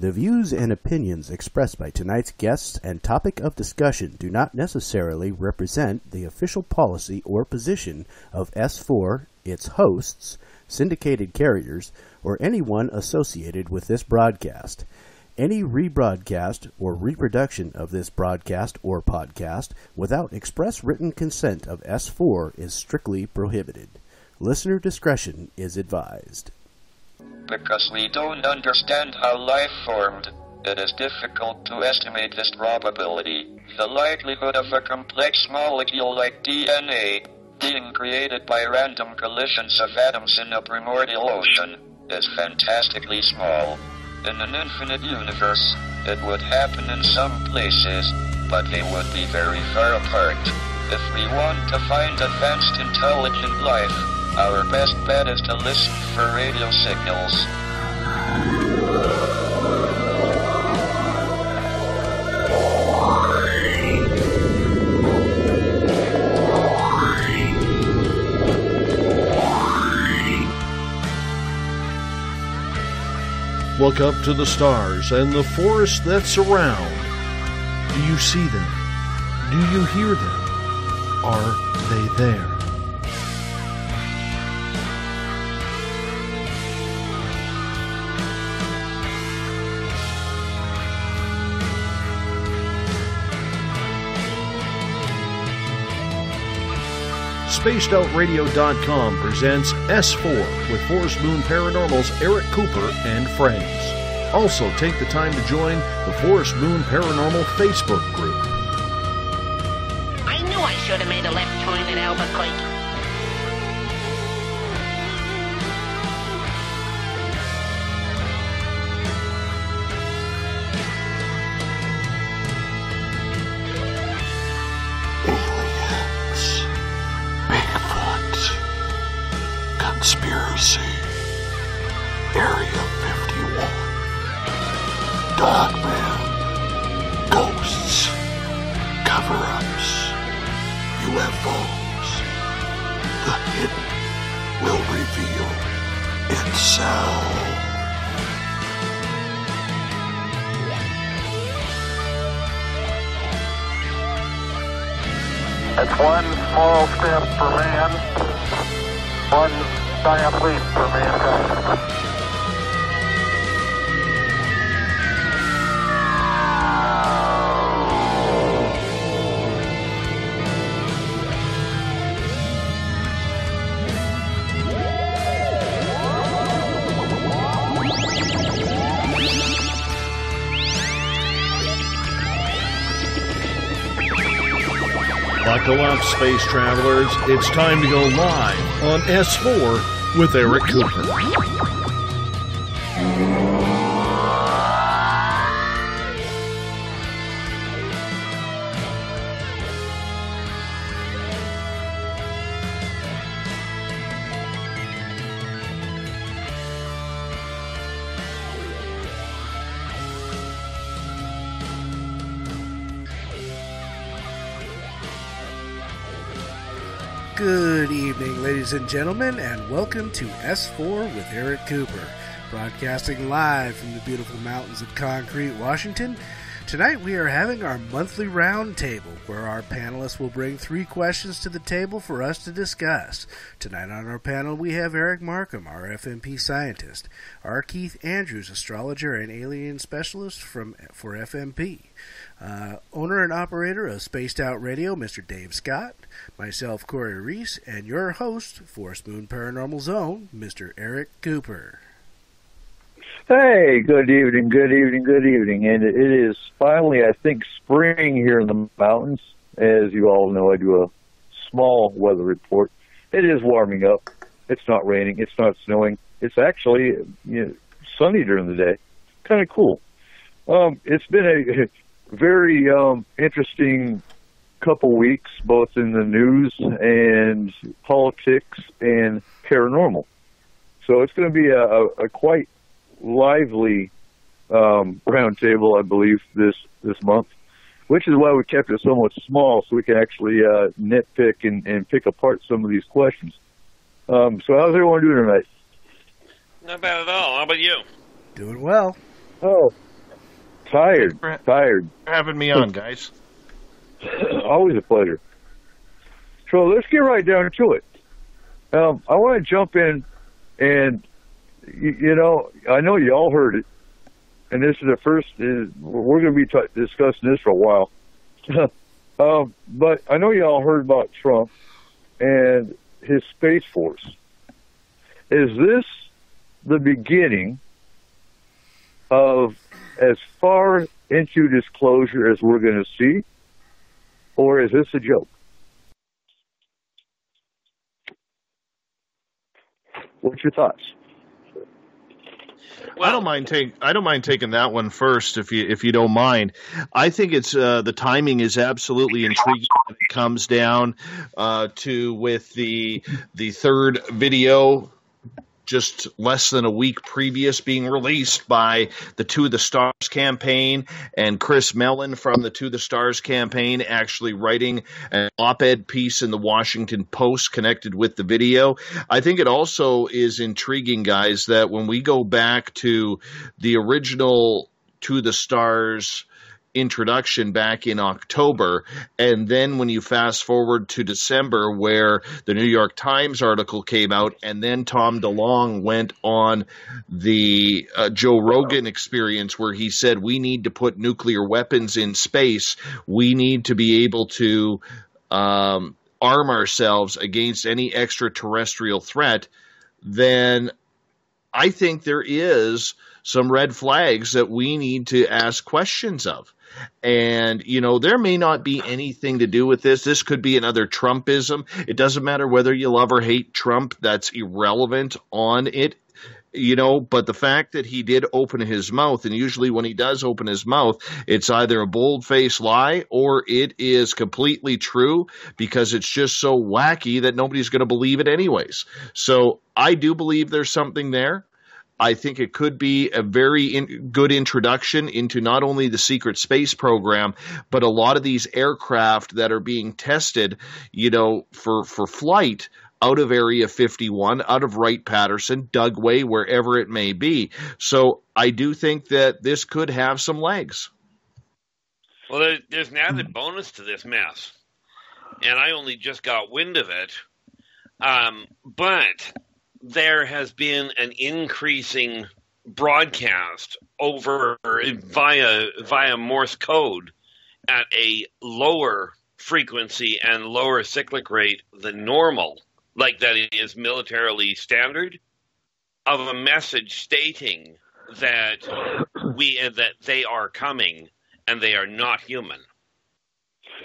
The views and opinions expressed by tonight's guests and topic of discussion do not necessarily represent the official policy or position of S4, its hosts, syndicated carriers, or anyone associated with this broadcast. Any rebroadcast or reproduction of this broadcast or podcast without express written consent of S4 is strictly prohibited. Listener discretion is advised. Because we don't understand how life formed, it is difficult to estimate this probability. The likelihood of a complex molecule like DNA being created by random collisions of atoms in a primordial ocean is fantastically small. In an infinite universe, it would happen in some places, but they would be very far apart. If we want to find advanced intelligent life, our best bet is to listen for radio signals. Look up to the stars and the forests that surround. Do you see them? Do you hear them? Are they there? SpacedOutRadio.com presents S4 with Forest Moon Paranormal's Eric Cooper and friends. Also, take the time to join the Forest Moon Paranormal Facebook group. I knew I should have made a left turn at Albuquerque. Conspiracy, Area 51, Dogman, Ghosts, Cover-Ups, UFOs. The hidden will reveal itself. It's one small step for man, one giant leap for mankind. Buckle up, space travelers. It's time to go live on S4 with Eric Cooper. Good evening, ladies and gentlemen, and welcome to S4 with Eric Cooper, broadcasting live from the beautiful mountains of Concrete, Washington. Tonight we are having our monthly roundtable, where our panelists will bring 3 questions to the table for us to discuss. Tonight on our panel we have Eric Markham, our FMP scientist, R. Keith Andrews, astrologer and alien specialist for FMP, owner and operator of Spaced Out Radio, Mr. Dave Scott, myself, Corey Reese, and your host, Forest Moon Paranormal Zone, Mr. Eric Cooper. Hey, good evening. And it is finally, I think, spring here in the mountains. As you all know, I do a small weather report. It is warming up. It's not raining. It's not snowing. It's actually sunny during the day. Kind of cool. It's been a very interesting couple weeks, both in the news and politics and paranormal. So it's going to be a quite lively roundtable, I believe, this month, which is why we kept it somewhat small, so we can actually nitpick and pick apart some of these questions. So how's everyone doing tonight? Not bad at all. How about you? Doing well. Oh, Tired. For having me on, guys. Always a pleasure. So let's get right down to it. I want to jump in, and I know you all heard it, and this is the first. We're going to be discussing this for a while, but I know you all heard about Trump and his Space Force. Is this the beginning of as far into disclosure as we're going to see, or is this a joke? What's your thoughts? Well, I don't mind taking that one first, if you don't mind. I think it's the timing is absolutely intriguing when it comes down to with the third video just less than a week previous being released by the To the Stars campaign, and Chris Mellon from the To the Stars campaign actually writing an op-ed piece in the Washington Post connected with the video. I think it also is intriguing, guys, that when we go back to the original To the Stars introduction back in October, and then when you fast forward to December where the New York Times article came out, and then Tom DeLonge went on the Joe Rogan experience where he said we need to put nuclear weapons in space, we need to be able to arm ourselves against any extraterrestrial threat, then I think there is some red flags that we need to ask questions of. And, there may not be anything to do with this. This could be another Trumpism. It doesn't matter whether you love or hate Trump. That's irrelevant on it. But the fact that he did open his mouth, and usually when he does open his mouth, it's either a bold-faced lie or it is completely true because it's just so wacky that nobody's going to believe it anyways. So I do believe there's something there. I think it could be a very good introduction into not only the secret space program, but a lot of these aircraft that are being tested, for flight out of Area 51, out of Wright-Patterson, Dugway, wherever it may be. So I do think that this could have some legs. Well, there's an added bonus to this mess, and I only just got wind of it, but there has been an increasing broadcast over via Morse code at a lower frequency and lower cyclic rate than normal, like that it is militarily standard, of a message stating that they are coming and they are not human.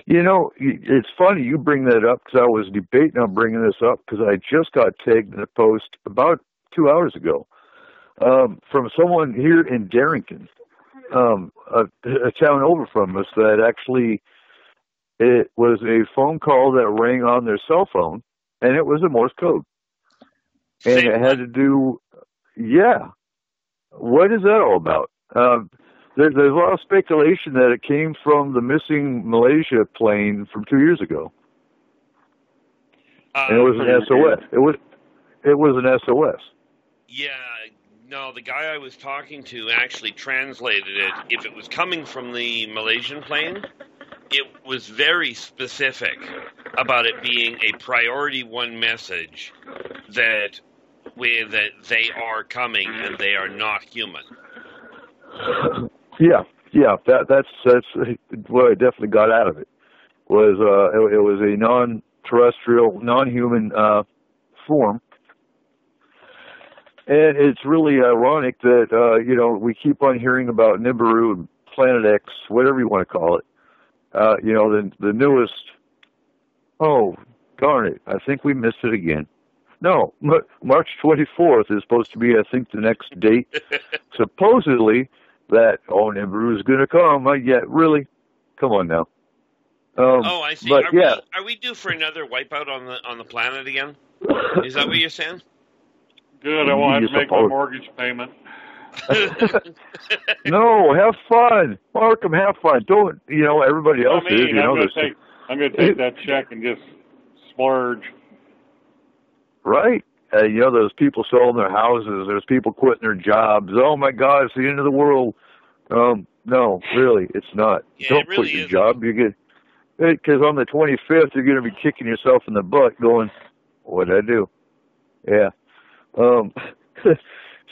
It's funny you bring that up because I was debating on bringing this up because I just got tagged in a post about 2 hours ago from someone here in Darrington, a town over from us, that actually it was a phone call that rang on their cell phone, and it was a Morse code. And it had to do, what is that all about? There's a lot of speculation that it came from the missing Malaysia plane from 2 years ago. And it was an SOS. It was an SOS. Yeah, no, the guy I was talking to actually translated it. If it was coming from the Malaysian plane, it was very specific about it being a priority one message that they are coming and they are not human. Yeah, that's what I definitely got out of it. It was a non-terrestrial, non-human form, and it's really ironic that we keep on hearing about Nibiru and Planet X, whatever you want to call it. The newest. Oh, darn it! I think we missed it again. No, March 24th is supposed to be, I think, the next date. Supposedly that Nibiru is going to come. Really? Come on now. I see. But, are we due for another wipeout on the planet again? Is that what you're saying? Good. I won't have to make my mortgage payment. No, have fun, Markham. Have fun. Don't everybody else is. I'm going to take that check and just splurge. Right. There's people selling their houses. There's people quitting their jobs. Oh my God, it's the end of the world. No, really, it's not. Yeah, Don't it really quit your isn't. job. You get because on the 25th you're going to be kicking yourself in the butt, going, "What did I do?" Yeah.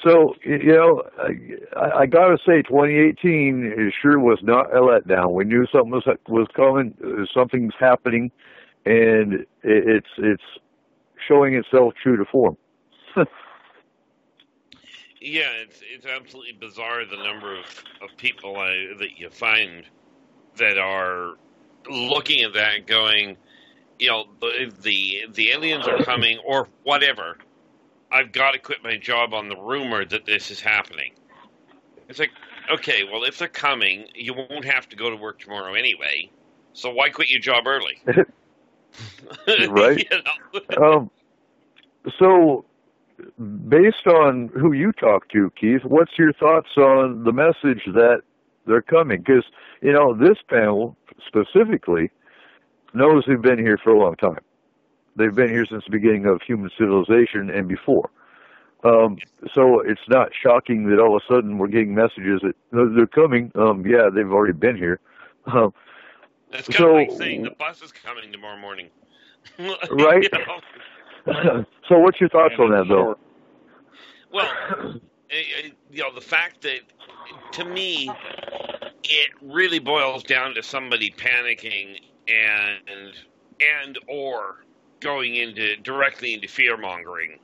So I got to say, 2018 it sure was not a letdown. We knew something was coming. Something's happening, and it's showing itself true to form. Yeah, it's absolutely bizarre the number of people that you find that are looking at that and going, the aliens are coming or whatever. I've got to quit my job on the rumor that this is happening. It's like, okay, well, if they're coming, you won't have to go to work tomorrow anyway. So why quit your job early? Right. So, based on who you talk to, Keith, what's your thoughts on the message that they're coming? Because, this panel specifically knows they've been here for a long time. They've been here since the beginning of human civilization and before. So it's not shocking that all of a sudden we're getting messages that they're coming. Yeah, they've already been here. It's kind of like saying the bus is coming tomorrow morning. Right? So what's your thoughts on that, Bill? Well, the fact that, to me, it really boils down to somebody panicking and or going directly into fear-mongering.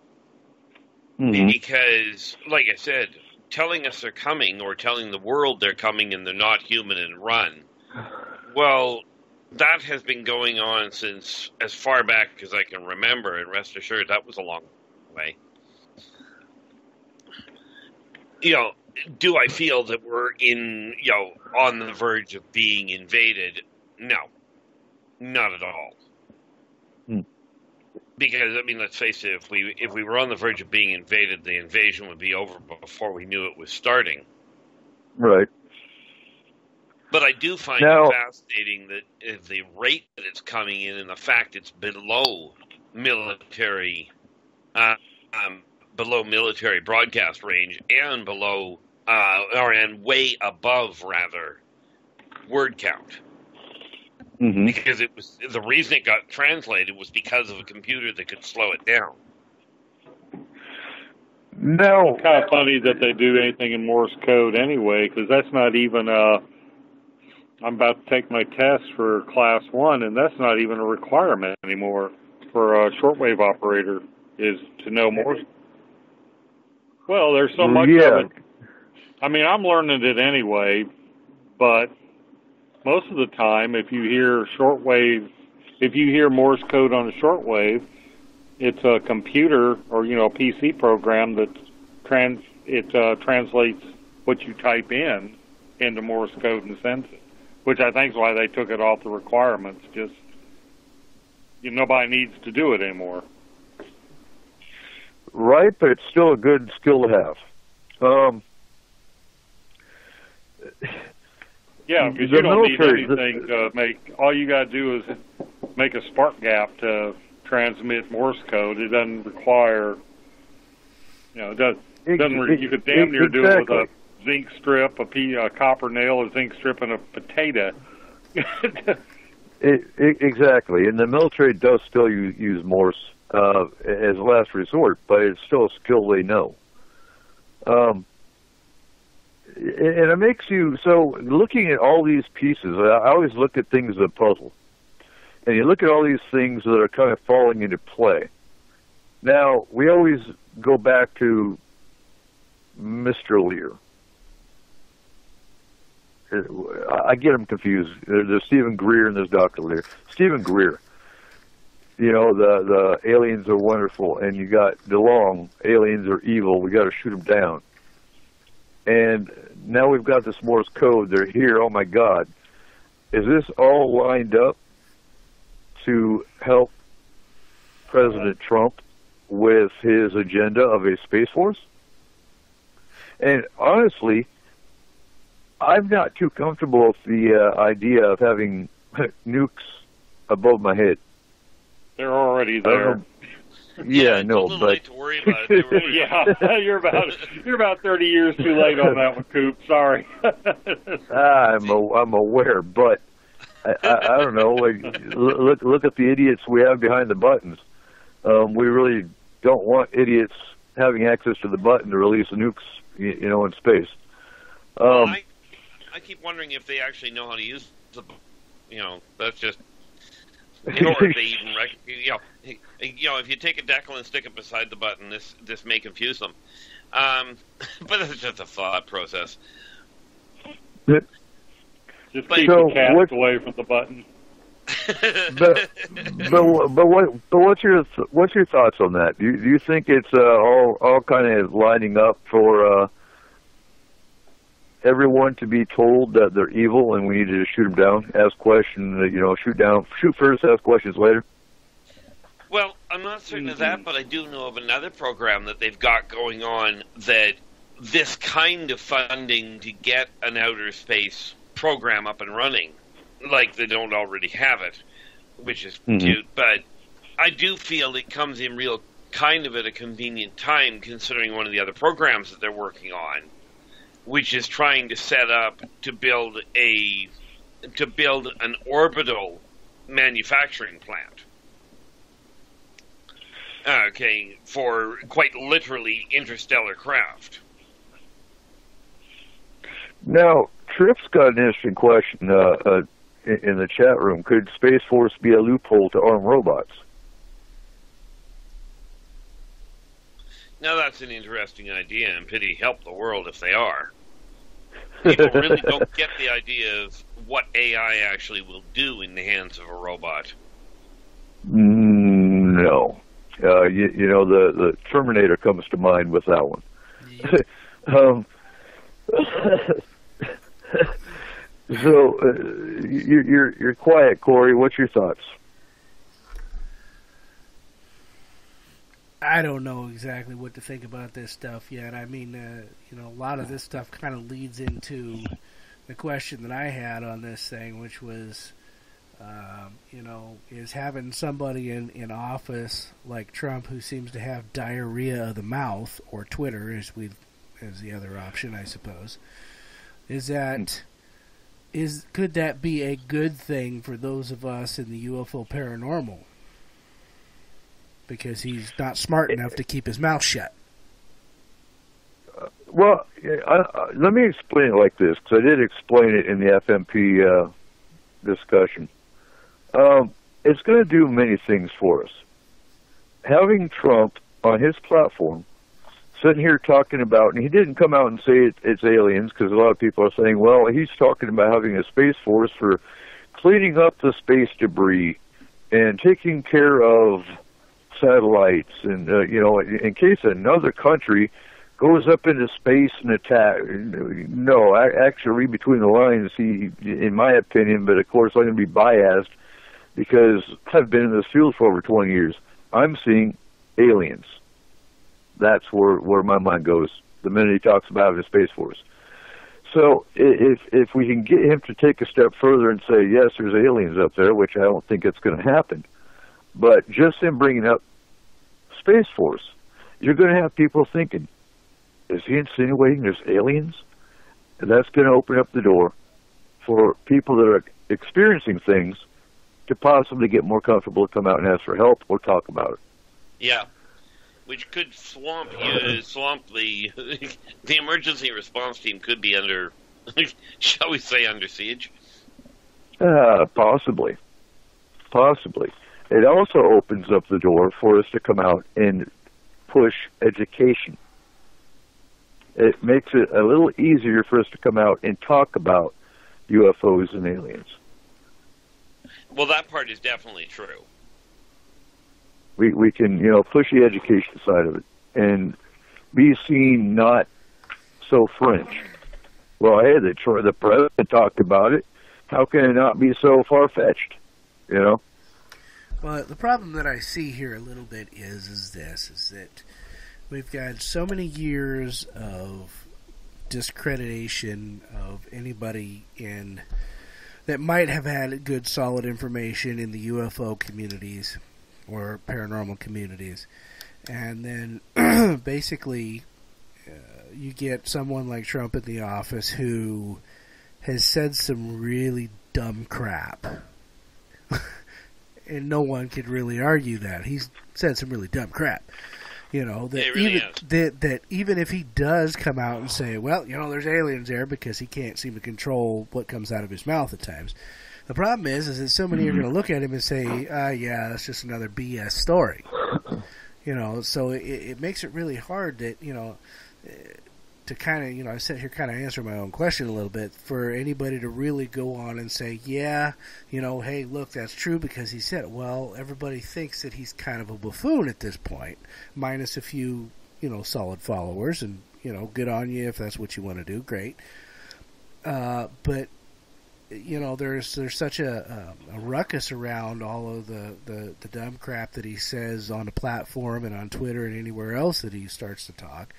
Mm-hmm. Because, like I said, telling us they're coming or telling the world they're coming and they're not human and run, well, that has been going on since as far back as I can remember, and rest assured, that was a long way. Do I feel that we're on the verge of being invaded? No, not at all. Because, let's face it, if we were on the verge of being invaded, the invasion would be over before we knew it was starting. Right. But I do find it fascinating that the rate that it's coming in and the fact it's below military broadcast range and and way above, rather, word count. Mm-hmm. Because the reason it got translated was because of a computer that could slow it down. No. It's kind of funny that they do anything in Morse code anyway, because that's not even I'm about to take my test for Class 1, and that's not even a requirement anymore for a shortwave operator, is to know Morse. Well, there's so much of it. I'm learning it anyway, but most of the time, if you hear Morse code on a shortwave, it's a computer or a PC program that translates what you type in into Morse code and sends it, which I think is why they took it off the requirements. Just nobody needs to do it anymore. Right, but it's still a good skill to have. Yeah, because you don't need anything to make. All you got to do is make a spark gap to transmit Morse code. It doesn't require, you could damn near do it with a zinc strip, a copper nail, a zinc strip, and a potato. Exactly, and the military does still use Morse as a last resort, but it's still a skill they know. And it makes you, so looking at all these pieces, I always look at things as a puzzle. And you look at all these things that are kind of falling into play. Now, we always go back to Mr. Lear. I get them confused. There's Stephen Greer and there's Dr. Lear. Stephen Greer, the aliens are wonderful, and you got DeLong, aliens are evil, we got to shoot them down. And now we've got this Morse code. They're here. Oh, my God. Is this all lined up to help President Trump with his agenda of a Space Force? And honestly, I'm not too comfortable with the idea of having nukes above my head. They're already there. Yeah, no, a little but late to worry about it. Yeah, you're about 30 years too late on that one, Coop. Sorry. I'm aware, but I don't know. Like, look at the idiots we have behind the buttons. We really don't want idiots having access to the button to release the nukes, in space. I keep wondering if they actually know how to use the, that's just, in order to even if you take a decal and stick it beside the button, this may confuse them. But it's just a thought process. Just keep the cat away from the button. but what's your thoughts on that? Do you think it's all kind of lining up for everyone to be told that they're evil and we need to shoot them down, ask questions, shoot first, ask questions later? Well, I'm not certain of that, but I do know of another program that they've got going on that this kind of funding to get an outer space program up and running, like they don't already have it, which is cute, but I do feel it comes in real kind of at a convenient time considering one of the other programs that they're working on, which is trying to set up to build an orbital manufacturing plant. Okay, for quite literally interstellar craft. Now, Tripp's got an interesting question in the chat room. Could Space Force be a loophole to arm robots? Now that's an interesting idea, and pity help the world if they are. People really don't get the idea of what AI actually will do in the hands of a robot. No. The Terminator comes to mind with that one. So, you're quiet, Corey. What's your thoughts? I don't know exactly what to think about this stuff yet. I mean, a lot of this stuff kind of leads into the question that I had on this thing, which was, is having somebody in office like Trump who seems to have diarrhea of the mouth, or Twitter as the other option, I suppose, could that be a good thing for those of us in the UFO paranormal? Because he's not smart enough to keep his mouth shut. Well, let me explain it like this, because I did explain it in the FMP discussion. It's going to do many things for us. Having Trump on his platform, sitting here talking about, and he didn't come out and say it's aliens, because a lot of people are saying, well, he's talking about having a space force for cleaning up the space debris and taking care of satellites, and in case another country goes up into space and attack. No, actually, read between the lines. In my opinion, but of course I'm going to be biased because I've been in this field for over 20 years. I'm seeing aliens. That's where my mind goes the minute he talks about a space force. So if we can get him to take a step further and say, yes, there's aliens up there, which I don't think it's going to happen, but just him bringing up Space Force, you're going to have people thinking, is he insinuating there's aliens? And that's going to open up the door for people that are experiencing things to possibly get more comfortable to come out and ask for help or talk about it. Yeah, which could swamp the the emergency response team could be under, shall we say, under siege? Possibly. It also opens up the door for us to come out and push education. It makes it a little easier for us to come out and talk about UFOs and aliens. Well, that part is definitely true. We can, push the education side of it and be seen not so French. Well, hey, the president talked about it. How can it not be so far-fetched, Well, the problem that I see here a little bit is that we've got so many years of discreditation of anybody that might have had good, solid information in the UFO communities or paranormal communities. And then basically you get someone like Trump in the office who has said some really dumb crap. And no one could really argue that. He's said some really dumb crap. You know, that really that even if he does come out and say, well, you know, there's aliens there, because he can't seem to control what comes out of his mouth at times. The problem is that so many are going to look at him and say, yeah, that's just another BS story. You know, so it makes it really hard that, you know, to kind of, you know, I sit here kind of answer my own question a little bit, for anybody to really go on and say, yeah, you know, hey, look, that's true because he said it. Well, everybody thinks that he's kind of a buffoon at this point, minus a few, you know, solid followers, and, you know, good on you if that's what you want to do, great. But, you know, there's such a ruckus around all of the dumb crap that he says on the platform and on Twitter and anywhere else that he starts to talk,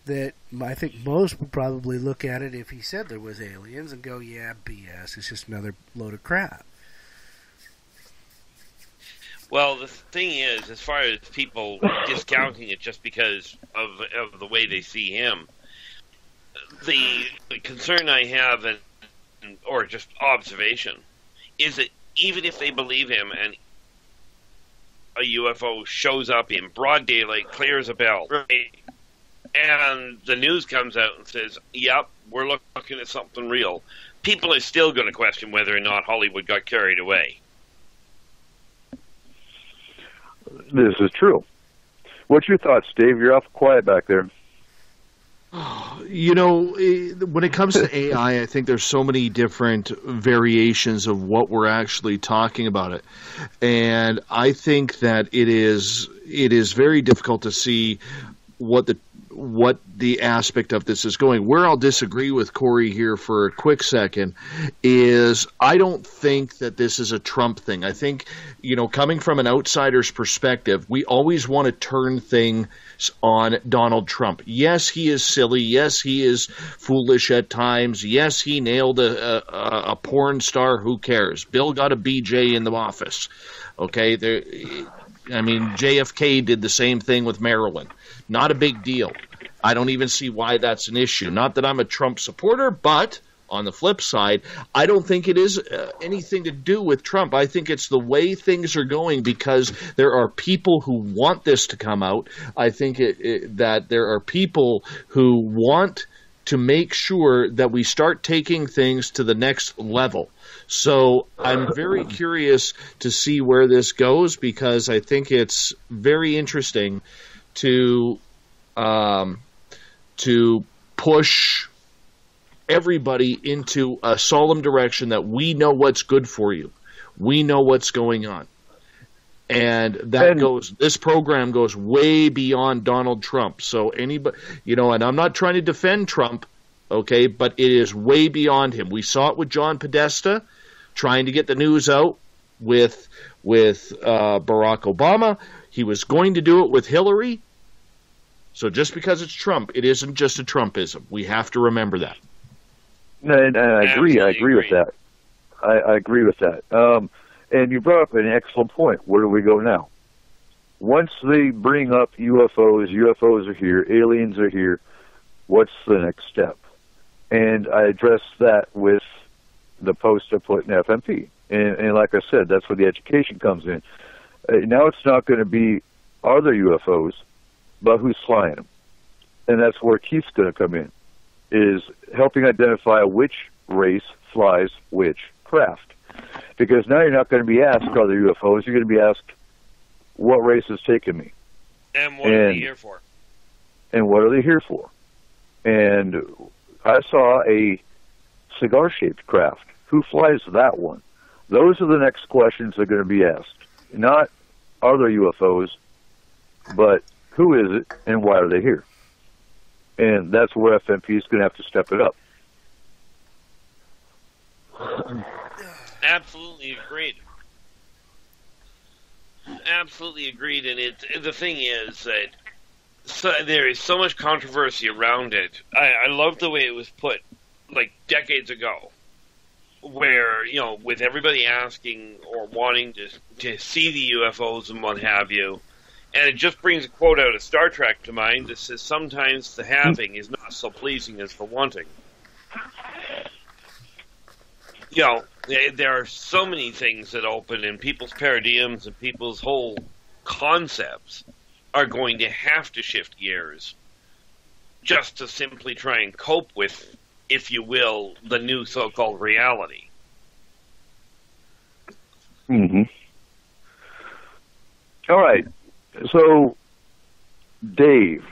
that I think most would probably look at it if he said there was aliens and go, yeah, BS, it's just another load of crap. Well, the thing is, as far as people discounting it just because of the way they see him, the concern I have, or just observation, is that even if they believe him and a UFO shows up in broad daylight, clear as a bell, right, and the news comes out and says, yep, we're looking at something real, people are still going to question whether or not Hollywood got carried away. This is true. What's your thoughts, Dave? You're awful quiet back there. You know, when it comes to AI, I think there's so many different variations of what we're actually talking about it. And I think that it is very difficult to see what the aspect of this is going. Where I'll disagree with Corey here for a quick second is I don't think that this is a Trump thing. I think, you know, coming from an outsider's perspective, we always want to turn things on Donald Trump. Yes, he is silly. Yes, he is foolish at times. Yes, he nailed a porn star. Who cares? Bill got a BJ in the office. Okay, I mean, JFK did the same thing with Maryland. Not a big deal. I don't even see why that's an issue. Not that I'm a Trump supporter, but on the flip side, I don't think it is anything to do with Trump. I think it's the way things are going because there are people who want this to come out. I think that there are people who want to make sure that we start taking things to the next level. So I'm very curious to see where this goes because I think it's very interesting to push everybody into a solemn direction that we know what's good for you. We know what's going on. And this program goes way beyond Donald Trump. So anybody, you know, and I'm not trying to defend Trump, okay, but it is way beyond him. We saw it with John Podesta trying to get the news out with Barack Obama. He was going to do it with Hillary. So just because it's Trump, it isn't just a Trumpism. We have to remember that. And I agree. I agree with that. I agree with that. And you brought up an excellent point. Where do we go now? Once they bring up UFOs are here, aliens are here, what's the next step? And I addressed that with the post I put in FMP. And like I said, that's where the education comes in. Now it's not going to be, are there UFOs, but who's flying them? And that's where Keith's going to come in, is helping identify which race flies which craft. Because now you're not going to be asked, are there UFOs? You're going to be asked, what race has taken me? And what are they here for? And what are they here for? And I saw a cigar-shaped craft. Who flies that one? Those are the next questions that are going to be asked. Not, are there UFOs, but who is it and why are they here? And that's where FMP is going to have to step it up. Absolutely agreed. Absolutely agreed. And the thing is that there is so much controversy around it. I love the way it was put, like decades ago. where, with everybody asking or wanting to see the UFOs and what have you. And it just brings a quote out of Star Trek to mind that says, sometimes the having is not so pleasing as the wanting. There are so many things that open, and people's paradigms and people's whole concepts are going to have to shift gears just to simply try and cope with, if you will, the new so-called reality. Mm-hmm. All right. So, Dave,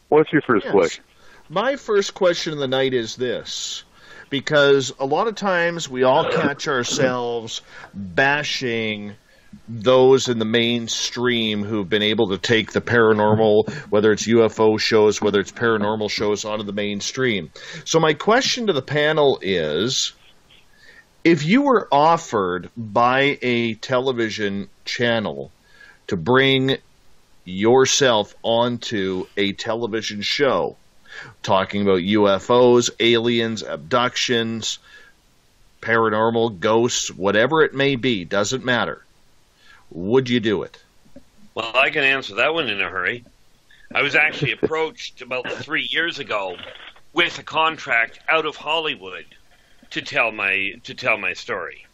what's your first question? My first question of the night is this. Because a lot of times we all catch ourselves bashing those in the mainstream who've been able to take the paranormal, whether it's UFO shows, whether it's paranormal shows, onto the mainstream. So my question to the panel is, if you were offered by a television channel to bring yourself onto a television show, talking about UFOs, aliens, abductions, paranormal, ghosts, whatever it may be, doesn't matter. Would you do it? Well, I can answer that one in a hurry. I was actually approached about 3 years ago with a contract out of Hollywood to tell my story.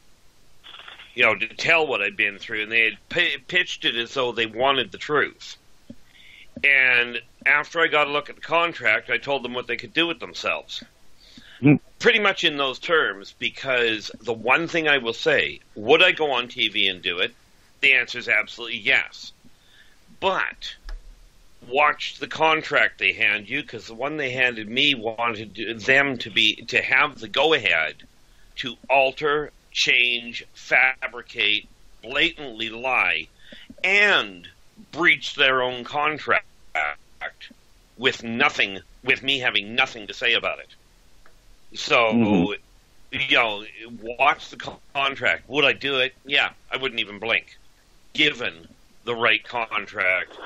To tell what I'd been through, and they had pitched it as though they wanted the truth. And after I got a look at the contract, I told them what they could do with themselves. Pretty much in those terms, because the one thing I will say, would I go on TV and do it? The answer is absolutely yes. But watch the contract they hand you, because the one they handed me wanted them to have the go-ahead to alter, change, fabricate, blatantly lie, and breach their own contract with me having nothing to say about it. So, watch the contract. Would I do it? Yeah, I wouldn't even blink, given the right contract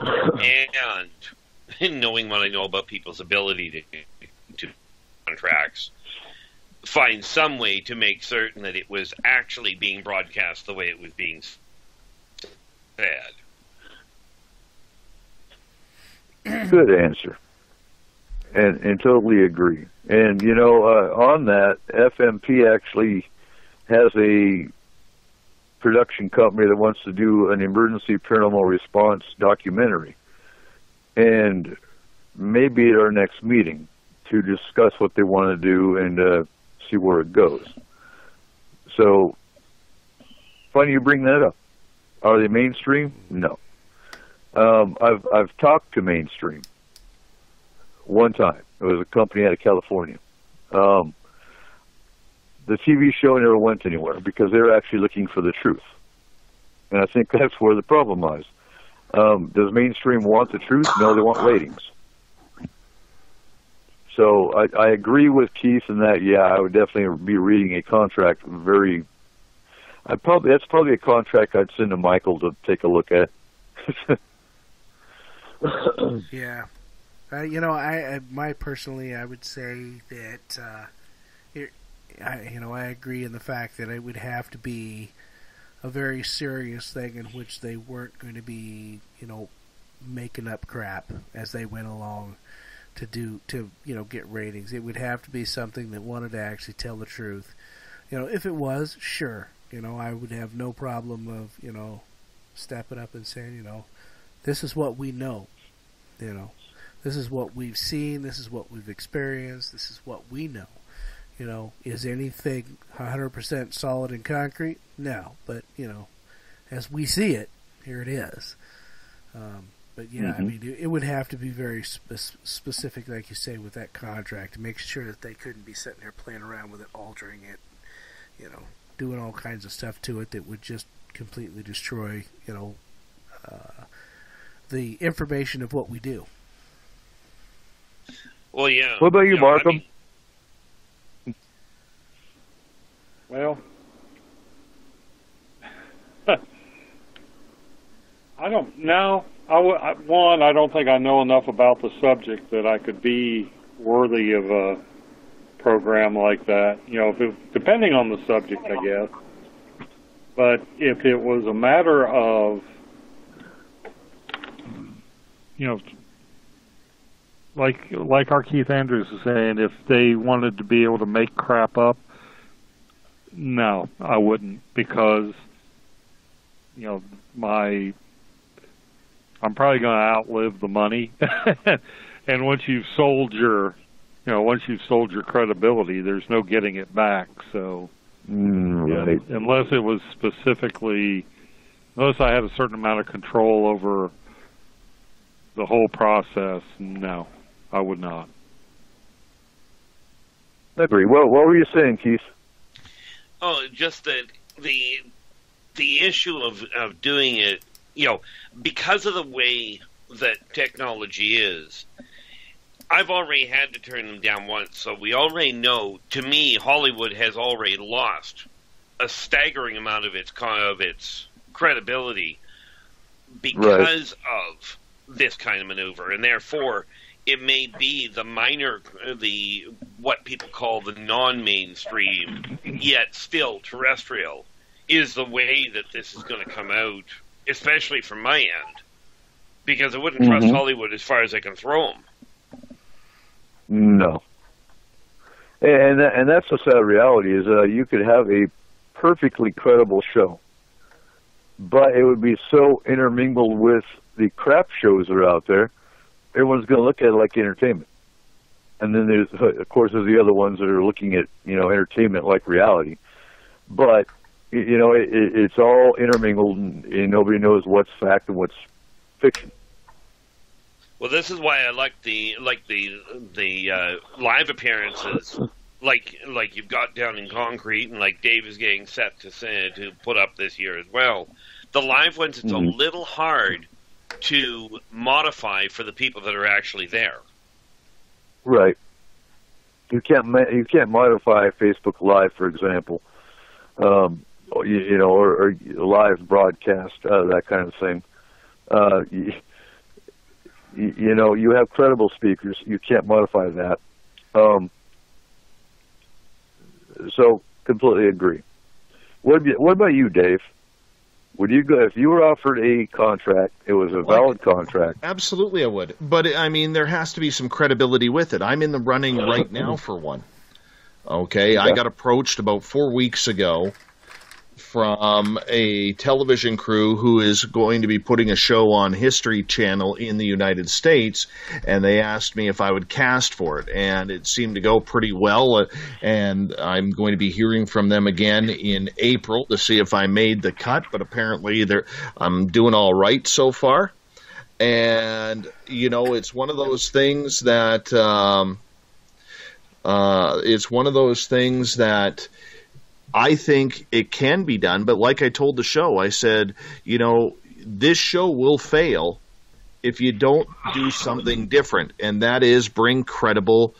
and knowing what I know about people's ability to contracts, find some way to make certain that it was actually being broadcast the way it was being said. Good answer. And totally agree. And, on that, FMP actually has a production company that wants to do an emergency paranormal response documentary. And maybe at our next meeting to discuss what they want to do and see where it goes. So, funny you bring that up. Are they mainstream? No. I've talked to mainstream one time. It was a company out of California. The TV show never went anywhere because they were actually looking for the truth. And I think that's where the problem lies. Does mainstream want the truth? No, they want ratings. So I agree with Keith in that, yeah, I would definitely be reading a contract that's probably a contract I'd send to Michael to take a look at. Yeah. I would say that, I agree in the fact that it would have to be a very serious thing in which they weren't going to be, making up crap as they went along to get ratings. It would have to be something that wanted to actually tell the truth. If it was, sure, I would have no problem of, stepping up and saying, this is what we know, this is what we've seen, this is what we've experienced, this is what we know. Is anything 100% solid and concrete? No, but, as we see it, here it is. But yeah, I mean, it would have to be very specific, like you say, with that contract, to make sure that they couldn't be sitting there playing around with it, altering it, doing all kinds of stuff to it that would just completely destroy, the information of what we do. Well, yeah. What about you, Markham? Well, I don't know. I don't think I know enough about the subject that I could be worthy of program like that. If depending on the subject, I guess. But if it was a matter of, like our Keith Andrews is saying, if they wanted to be able to make crap up, no, I wouldn't, because I'm probably going to outlive the money. And once you've sold your credibility, there's no getting it back. So, right. unless it was unless I had a certain amount of control over the whole process, no, I would not. I agree. What were you saying, Keith? Oh, just that the issue of doing it, because of the way that technology is, I've already had to turn them down once, so we already know, to me, Hollywood has already lost a staggering amount of its credibility because of this kind of maneuver, and therefore it may be what people call the non-mainstream, yet still terrestrial, is the way that this is going to come out, especially from my end, because I wouldn't trust Hollywood as far as I can throw them. No. And that's the sad reality, is you could have a perfectly credible show, but it would be so intermingled with the crap shows that are out there, everyone's going to look at it like entertainment. And then there's the other ones that are looking at, entertainment like reality. But, it's all intermingled, and nobody knows what's fact and what's fiction. Well, this is why I like the live appearances, like you've got down in Concrete, and like Dave is getting set to put up this year as well. The live ones, it's a little hard to modify for the people that are actually there. Right. You can't modify Facebook Live, for example, or live broadcast, that kind of thing. You have credible speakers. You can't modify that. So completely agree. What about you, Dave? Would you go if you were offered a contract? It was a valid contract. Absolutely, I would. But there has to be some credibility with it. I'm in the running right now for one. Okay, I got approached about 4 weeks ago from a television crew who is going to be putting a show on History Channel in the United States, and they asked me if I would cast for it, and it seemed to go pretty well, and I'm going to be hearing from them again in April to see if I made the cut, but apparently I'm doing all right so far. And, it's one of those things that I think it can be done, but like I told the show, I said, this show will fail if you don't do something different, and that is bring credible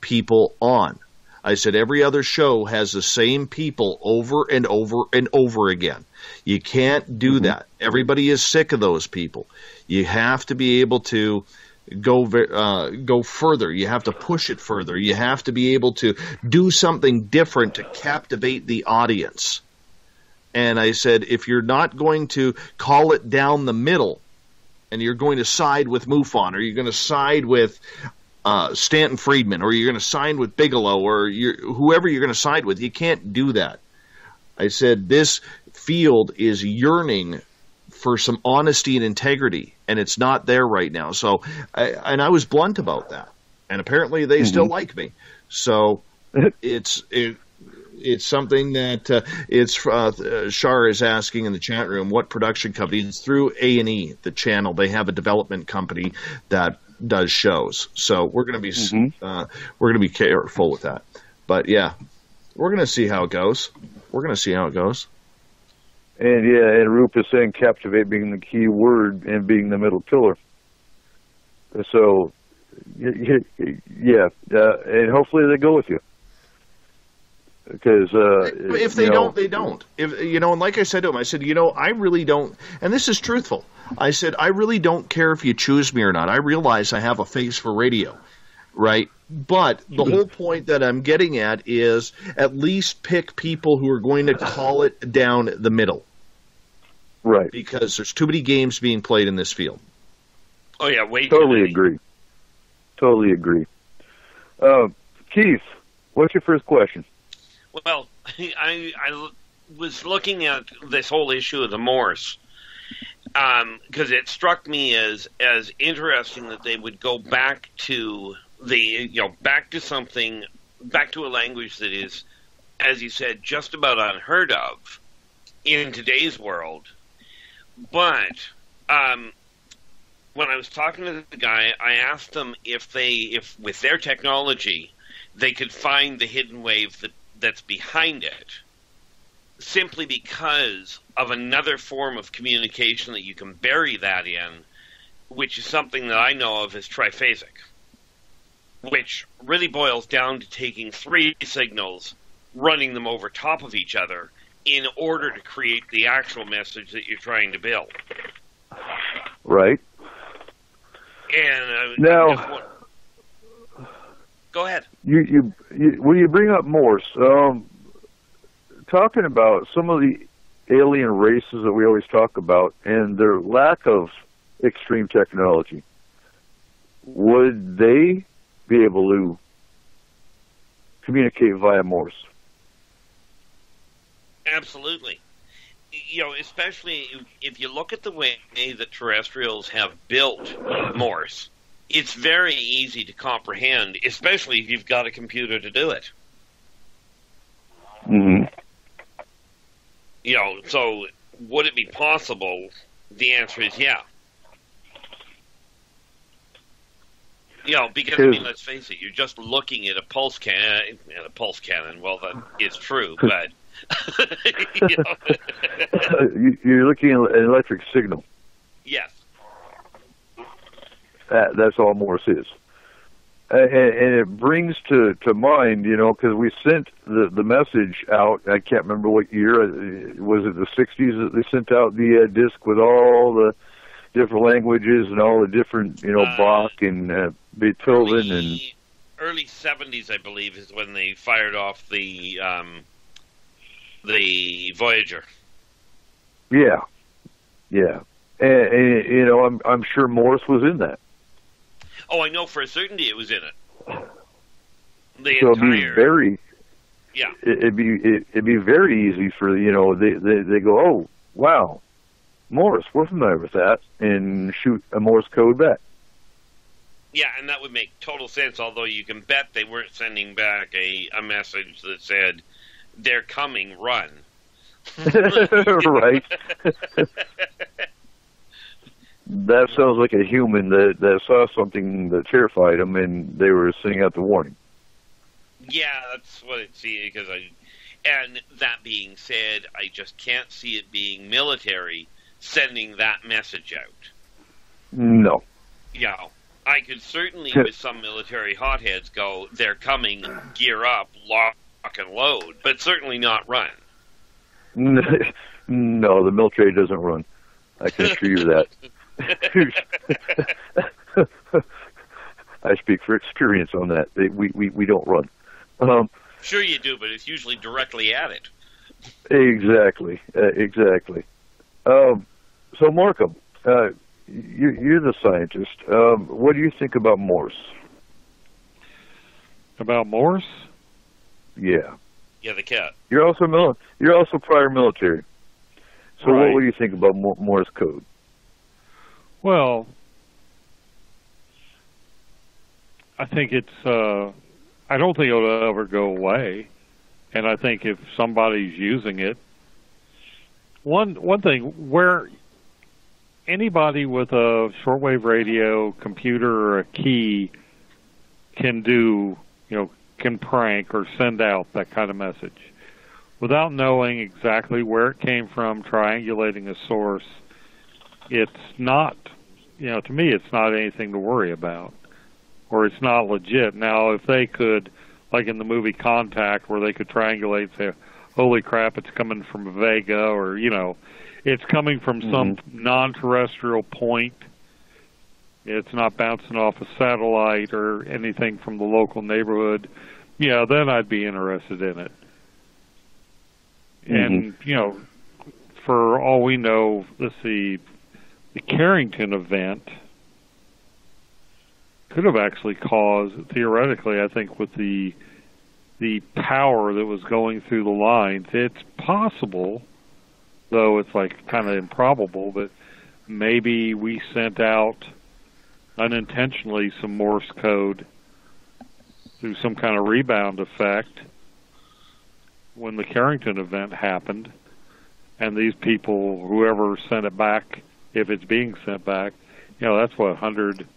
people on. I said every other show has the same people over and over and over again. You can't do that. Everybody is sick of those people. You have to be able to go further. You have to push it further. You have to be able to do something different to captivate the audience. And I said, if you're not going to call it down the middle, and you're going to side with MUFON, or you're going to side with Stanton Friedman, or you're going to side with Bigelow, or whoever you're going to side with, you can't do that. I said, this field is yearning for some honesty and integrity, and it's not there right now. So, I was blunt about that, and apparently they still like me. So, it's something that Shar is asking in the chat room. What production company? It's through A&E, the channel. They have a development company that does shows. So we're going to be careful with that. But yeah, we're going to see how it goes. And Roop is saying captivate being the key word and being the middle pillar. So, and hopefully they go with you. Because if they don't, they don't. If and like I said to him, I said, I really don't, and this is truthful. I said, I really don't care if you choose me or not. I realize I have a face for radio, right? But the whole point that I'm getting at is at least pick people who are going to call it down the middle. Right. Because there's too many games being played in this field. Oh, yeah, wait. Totally agree. Totally agree. Keith, what's your first question? Well, I was looking at this whole issue of the Morse because it struck me as interesting that they would go back to back to a language that is, as you said, just about unheard of in today's world. But when I was talking to the guy, I asked them if with their technology they could find the hidden wave that's behind it, simply because of another form of communication that you can bury that in, which is something that I know of as triphasic, which really boils down to taking three signals, running them over top of each other in order to create the actual message that you're trying to build. Right. And now, go ahead. You when you bring up Morse, talking about some of the alien races that we always talk about and their lack of extreme technology, would they be able to communicate via Morse? Absolutely. Especially if you look at the way that terrestrials have built Morse, it's very easy to comprehend, especially if you've got a computer to do it. Mm-hmm. So would it be possible? The answer is yeah. Because let's face it, you're just looking at a pulse cannon. Well, that is true, but you're looking at an electric signal. Yes. That's all Morse is. And it brings to mind, because we sent the message out. I can't remember what year. Was it the 60s that they sent out the disc with all the different languages and all the different, Bach and Beethoven and early 70s, I believe, is when they fired off the Voyager. Yeah. And I'm sure Morse was in that. Oh, I know for a certainty it was in it. It'd be very easy for they go, oh wow, Morse, we're familiar with that, and shoot a Morse code back. Yeah, and that would make total sense. Although you can bet they weren't sending back a message that said, "They're coming, run." Right. That sounds like a human that saw something that terrified them, and they were sending out the warning. Yeah, that's what it seems. And that being said, I just can't see it being military sending that message out. No. Yeah, I could certainly, with some military hotheads, go, "They're coming, gear up, lock and load," but certainly not run. No, the military doesn't run. I can assure you that. I speak for experience on that. We don't run. Sure you do, but it's usually directly at it. Exactly. So, Markham, you're the scientist. What do you think about Morse? About Morse? Yeah. Yeah, the cat. You're also prior military. So, right. What do you think about Morse code? Well, I think I don't think it'll ever go away. And I think if somebody's using it, one thing, where anybody with a shortwave radio, computer, or a key can do, can prank or send out that kind of message without knowing exactly where it came from, triangulating a source. It's not, to me, it's not anything to worry about, or it's not legit. Now, if they could, like in the movie Contact, where they could triangulate and say, holy crap, it's coming from Vega, or, it's coming from some non-terrestrial point, it's not bouncing off a satellite or anything from the local neighborhood, yeah, then I'd be interested in it. And, for all we know, let's see, the Carrington event could have actually caused, theoretically, I think, with the power that was going through the lines, it's possible, though it's like kind of improbable, but maybe we sent out unintentionally some Morse code through some kind of rebound effect when the Carrington event happened, and these people, whoever sent it back, if it's being sent back, that's what, 100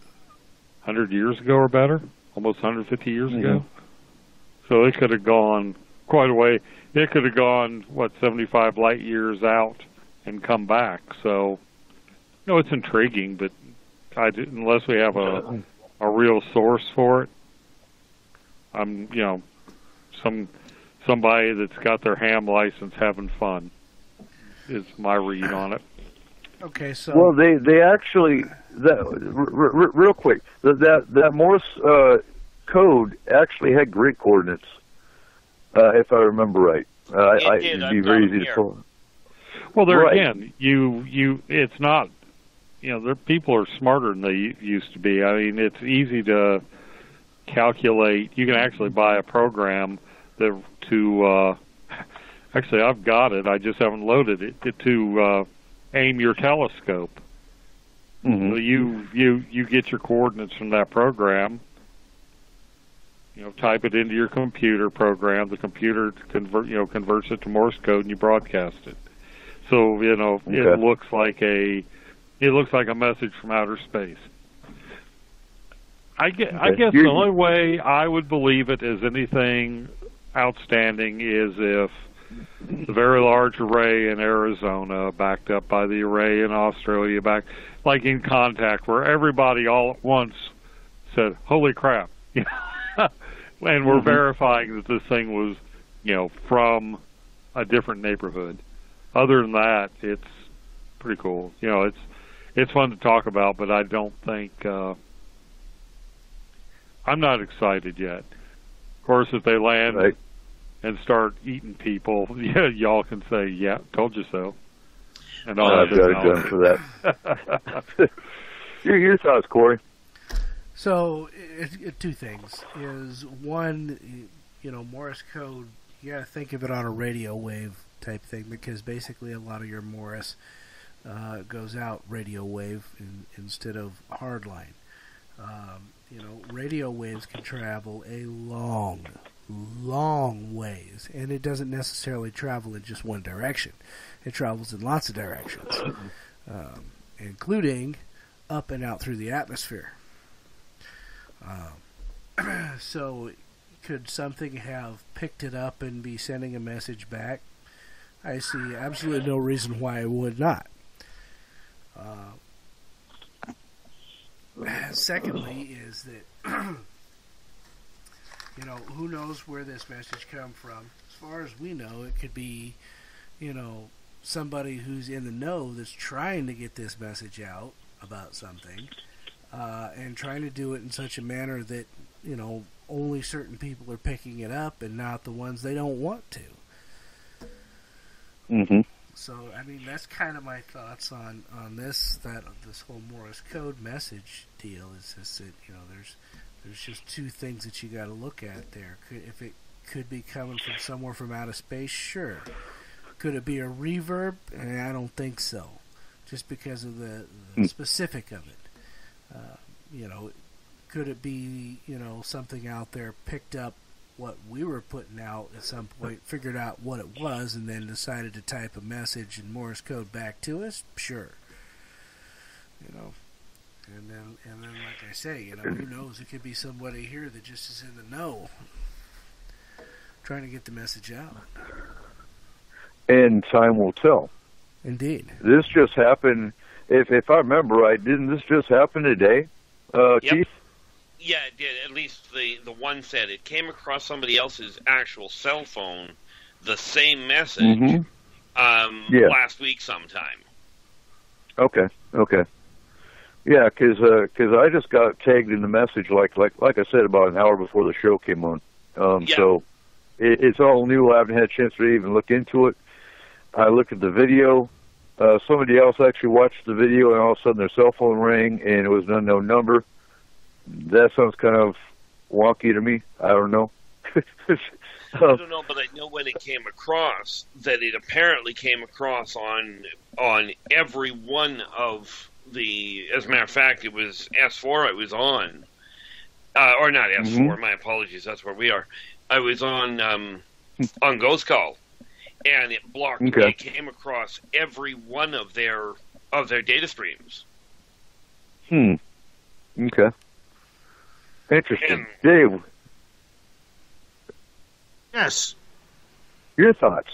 years ago or better? Almost 150 years ago? So it could have gone quite a way. It could have gone, 75 light years out and come back. So, it's intriguing, but unless we have a real source for it, I'm, somebody that's got their ham license having fun is my read on it. Okay, so well, they actually real quick that Morse code actually had grid coordinates, if I remember right. It'd be very easy to pull. Well, there again, it's not. People are smarter than they used to be. I mean, it's easy to calculate. You can actually buy a program to. Actually, I've got it. I just haven't loaded it to aim your telescope. Mm-hmm. So you get your coordinates from that program. Type it into your computer program. The computer converts it to Morse code, and you broadcast it. So it looks like a message from outer space. I guess the only way I would believe it as anything outstanding is if the Very Large Array in Arizona, backed up by the array in Australia, like in contact, where everybody all at once said, "Holy crap!" And we're verifying that this thing was, from a different neighborhood. Other than that, it's pretty cool. It's fun to talk about, but I don't think I'm not excited yet. Of course, if they land and start eating people, y'all can say, "Yeah, told you so." And all I've got a gun for that. Your thoughts, Corey? So, two things. Is one, Morse code, you got to think of it on a radio wave type thing, because basically a lot of your Morse goes out radio wave instead of hardline. Radio waves can travel a long ways, and it doesn't necessarily travel in just one direction. It travels in lots of directions, including up and out through the atmosphere. So, could something have picked it up and be sending a message back? I see absolutely no reason why it would not. Secondly, is that who knows where this message come from? As far as we know, it could be, somebody who's in the know that's trying to get this message out about something, and trying to do it in such a manner that, only certain people are picking it up and not the ones they don't want to. Mm-hmm. So, I mean, that's kind of my thoughts on this whole Morse code message deal. Is just that, there's just two things that you got to look at there. If it could be coming from somewhere from outer space, sure. Could it be a reverb? I don't think so, just because of the specific of it. Could it be, something out there picked up what we were putting out at some point, figured out what it was, and then decided to type a message in Morse code back to us? Sure. And then, like I say, who knows? It could be somebody here that just is in the know, trying to get the message out. And time will tell. Indeed. This just happened. If I remember right, didn't this just happen today, Keith? Yeah, it did. At least the one said it came across somebody else's actual cell phone, the same message, last week sometime. Okay. Yeah, because I just got tagged in the message like I said about an hour before the show came on. So it's all new. I haven't had a chance to even look into it. I looked at the video. Somebody else actually watched the video, and all of a sudden their cell phone rang, and it was an unknown number. That sounds kind of wonky to me. I don't know. I don't know, but I know when it came across that it apparently came across on every one of the. As a matter of fact, it was S4. I was on, or not S4. Mm-hmm. My apologies. That's where we are. I was on Ghost Call, and it blocked. Okay. It came across every one of their data streams. Okay. Interesting, Dave. Yes. Your thoughts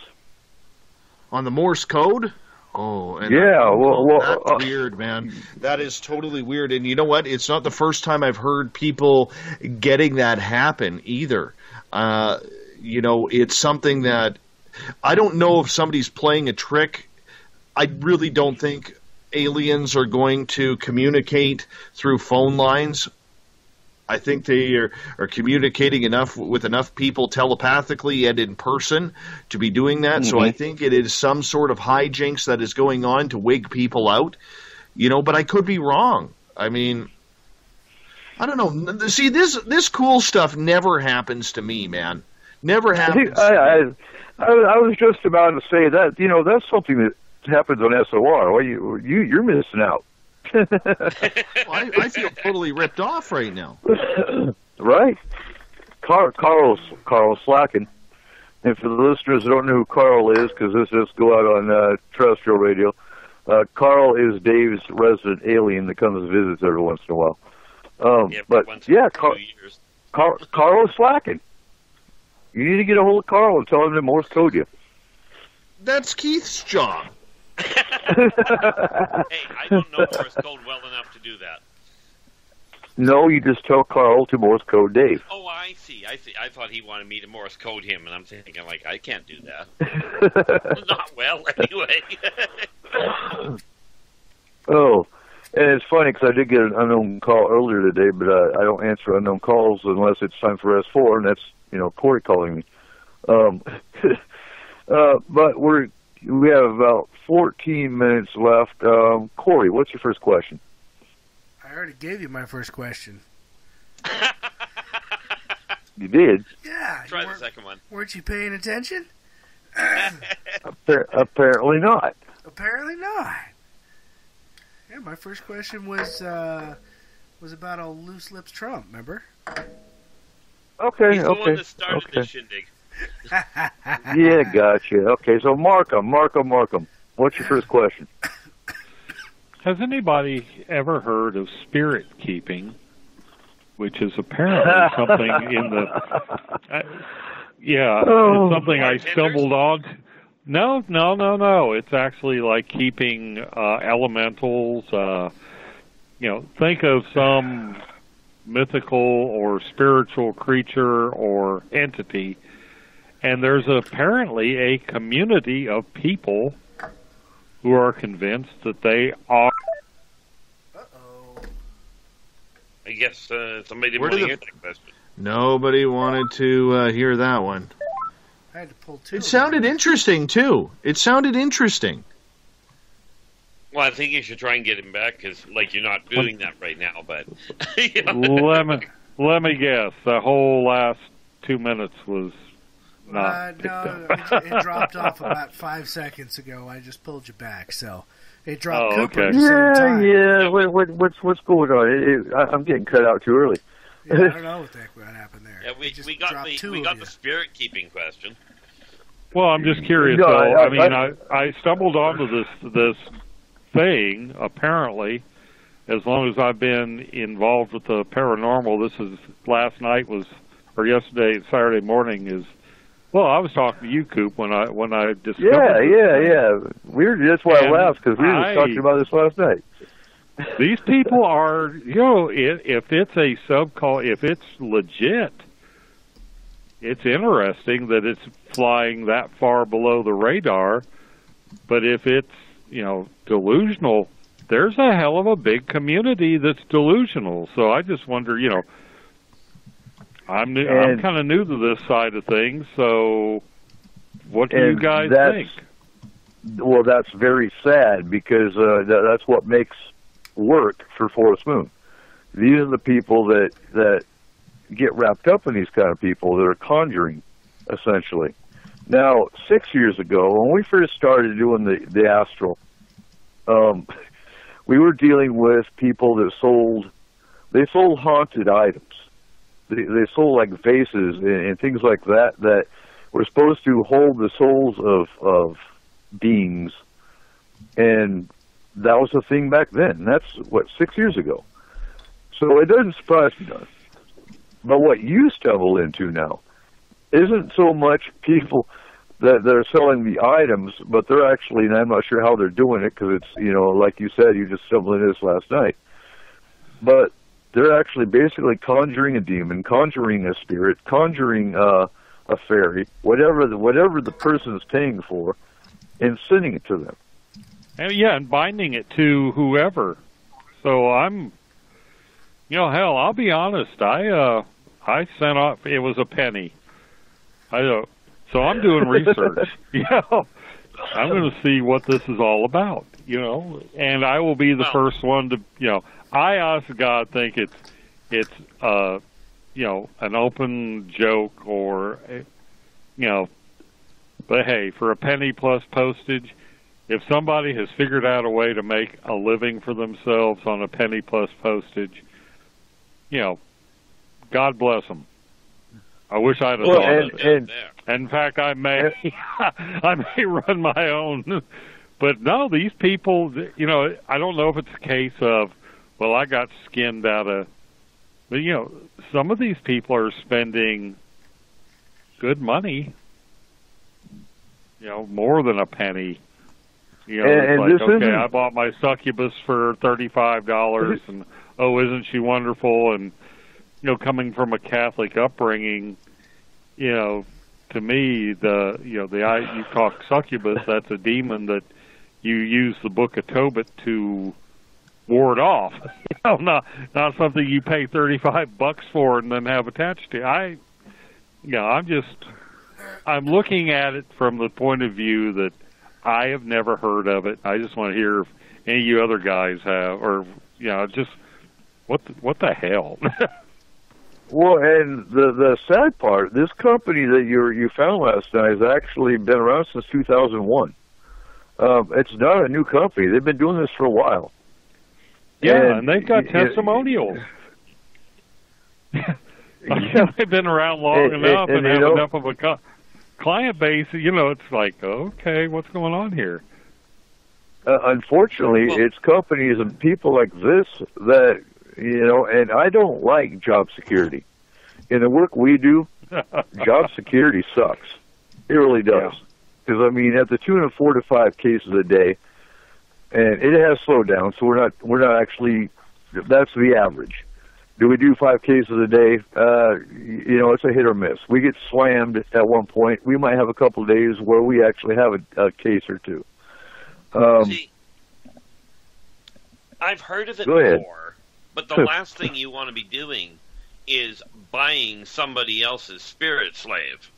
on the Morse code? Oh, and that's weird, man. That is totally weird. And you know what? It's not the first time I've heard people getting that happen either. It's something that I don't know if somebody's playing a trick. I really don't think aliens are going to communicate through phone lines. I think they are communicating with enough people telepathically and in person to be doing that. Mm-hmm. So I think it is some sort of hijinks that is going on to wig people out, but I could be wrong. I mean, I don't know. See, this cool stuff never happens to me, man. Never happens. I was just about to say that, that's something that happens on SOR. Well, you're missing out. I feel totally ripped off right now. Right? Carl's slacking. And for the listeners who don't know who Carl is, because this just go out on terrestrial radio, Carl is Dave's resident alien that comes and visits every once in a while. Carl is slacking. You need to get a hold of Carl and tell him to Morse code you. That's Keith's job. Hey, I don't know Morse code well enough to do that. No, you just tell Carl to Morse code Dave. Oh, I see. I thought he wanted me to Morse code him, and I'm thinking, I can't do that. Not well, anyway. Oh, and it's funny because I did get an unknown call earlier today, but I don't answer unknown calls unless it's time for S4, and that's, Corey calling me. But we have about 14 minutes left. Corey, what's your first question? I already gave you my first question. You did? Yeah. Try the second one. Weren't you paying attention? Apparently not. Apparently not. Yeah, my first question was about a loose lips Trump, remember? Okay, He's the one that started the shindig. Yeah, gotcha. Okay, so Markham. What's your first question? Has anybody ever heard of spirit keeping, which is apparently something in the... it's something I stumbled on. No. It's actually like keeping elementals. Think of some mythical or spiritual creature or entity, and there's apparently a community of people who are convinced that they are. I guess somebody didn't want to hear that question. Nobody wanted to hear that one. I had to pull two. It sounded interesting, too. Well, I think you should try and get him back, because, you're not doing that right now, but... Let me guess. The whole last 2 minutes was not picked up. It dropped off about 5 seconds ago. I just pulled you back, so... It dropped Cooper okay. at the same time. Yeah. What's going on? I'm getting cut out too early. Yeah, I don't know what the heck happened there. Yeah, we got the spirit-keeping question. Well, I'm just curious, I stumbled onto this thing, apparently, as long as I've been involved with the paranormal. This is yesterday, Saturday morning is. Well, I was talking to you, Coop, when I discovered. Yeah. That's why I laughed, because we were talking about this last night. These people are, if it's a subcall, if it's legit, it's interesting that it's flying that far below the radar. But if it's, delusional there's a hell of a big community that's delusional. So I just wonder, I'm kind of new to this side of things. So what do you guys think? Well, that's very sad because that's what makes work for Forest Moon. These are the people that get wrapped up in these kind of people that are conjuring, essentially. Now, 6 years ago, when we first started doing the astral, we were dealing with people that sold haunted items. They sold like vases and things like that were supposed to hold the souls of beings, and that was a thing back then. That's 6 years ago. So it doesn't surprise me none. But what you stumble into now isn't so much people that are selling the items, but they're actually, and I'm not sure how they're doing it because it's, like you said, you just stumbled into this last night. But they're actually basically conjuring a demon, conjuring a spirit, conjuring a fairy, whatever the person's paying for, and sending it to them. And binding it to whoever. So I'm, hell, I'll be honest. I sent off. It was a penny. So I'm doing research. I'm going to see what this is all about. And I will be the first one to. I honest to God think it's an open joke or But hey, for a penny plus postage, if somebody has figured out a way to make a living for themselves on a penny plus postage, God bless them. I wish I'd have thought of it. In fact, I may run my own. But no, these people, I don't know if it's a case of, well, I got skinned out of, but some of these people are spending good money, more than a penny. It's like, okay, I bought my succubus for $35, and isn't she wonderful? And coming from a Catholic upbringing, to me, you talk succubus, that's a demon that you use the Book of Tobit to ward off. Not something you pay $35 for and then have attached to. I'm looking at it from the point of view that I have never heard of it. I just want to hear if any of you other guys have, or just what the hell. Well, and the sad part, this company that you found last night has actually been around since 2001. It's not a new company. They've been doing this for a while. Yeah, and they've got testimonials. They've been around long enough and have enough of a client base. It's like, okay, what's going on here? Unfortunately, it's companies and people like this that, and I don't like job security. In the work we do, job security sucks. It really does. Because, at the tune of 4 to 5 cases a day, and it has slowed down, so we're not actually, that's the average. Do we do 5 cases a day? It's a hit or miss. We get slammed at one point. We might have a couple of days where we actually have a case or two. See, I've heard of it before, but the last thing you want to be doing is buying somebody else's spirit slave.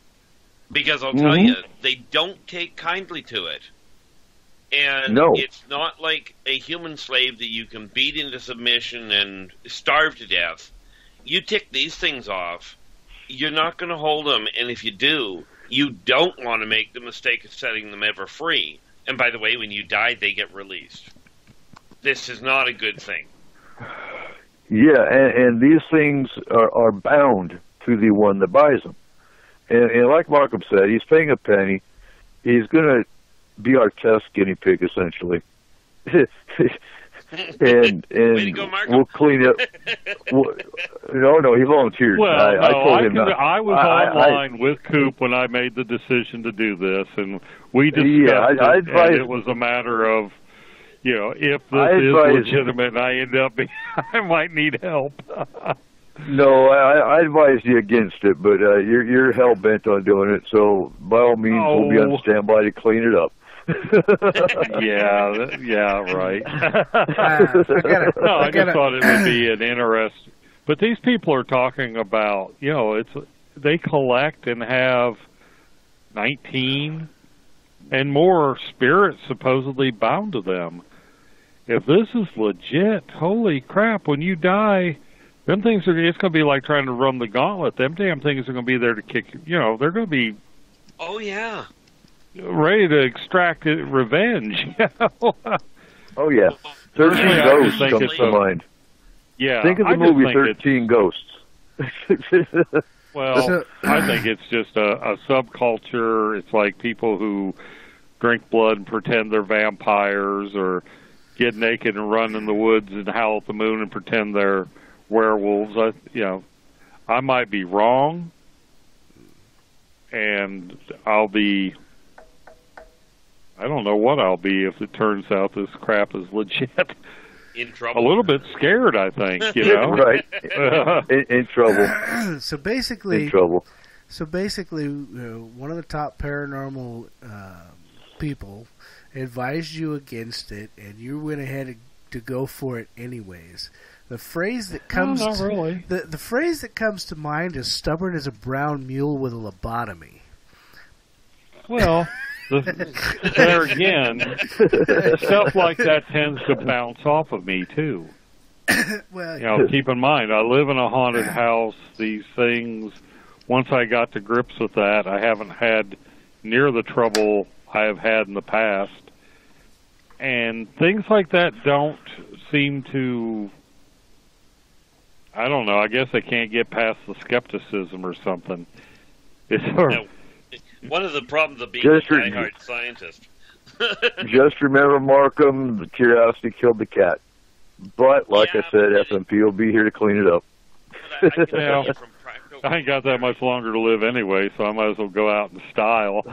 Because I'll tell you, they don't take kindly to it. And it's not like a human slave that you can beat into submission and starve to death. You tick these things off, you're not going to hold them, and if you do, you don't want to make the mistake of setting them ever free. And by the way, when you die, they get released. This is not a good thing. Yeah, and these things are bound to the one that buys them. And like Markham said, he's paying a penny. He's going to be our test guinea pig, essentially. and Way to go, we'll clean up. No, he volunteered. Well, I told him not. I was online with Coop when I made the decision to do this, and we discussed it, and it was a matter of, if this is legitimate and I end up I might need help. No, I advise you against it, but you're hell bent on doing it. So by all means, we'll be on standby to clean it up. yeah, right. I just thought it would be an interest. But these people are talking about, they collect and have 19 and more spirits supposedly bound to them. If this is legit, holy crap, when you die, them things it's going to be like trying to run the gauntlet. Them damn things are going to be there to kick you. They're going to be... Oh, yeah. Ready to extract revenge. Oh, yeah. 13 Ghosts comes to mind. Yeah. Think of the movie 13 Ghosts. Well, I think it's just a subculture. It's like people who drink blood and pretend they're vampires, or get naked and run in the woods and howl at the moon and pretend they're werewolves. I might be wrong, and I don't know what I'll be if it turns out this crap is legit. In trouble. A little bit scared, I think, Right. In trouble. So basically... In trouble. So basically, one of the top paranormal people advised you against it, and you went ahead to go for it anyways. The phrase that comes not really. The phrase that comes to mind is stubborn as a brown mule with a lobotomy. Well, there again, stuff like that tends to bounce off of me too. Well, keep in mind, I live in a haunted house. These things, once I got to grips with that, I haven't had near the trouble I have had in the past. And things like that don't seem to, I don't know, I guess I can't get past the skepticism or something. One of the problems of being a diehard scientist. Just remember, Markham, the curiosity killed the cat. But, like I said, FMP will be here to clean it up. I ain't got that much longer to live anyway, so I might as well go out in style.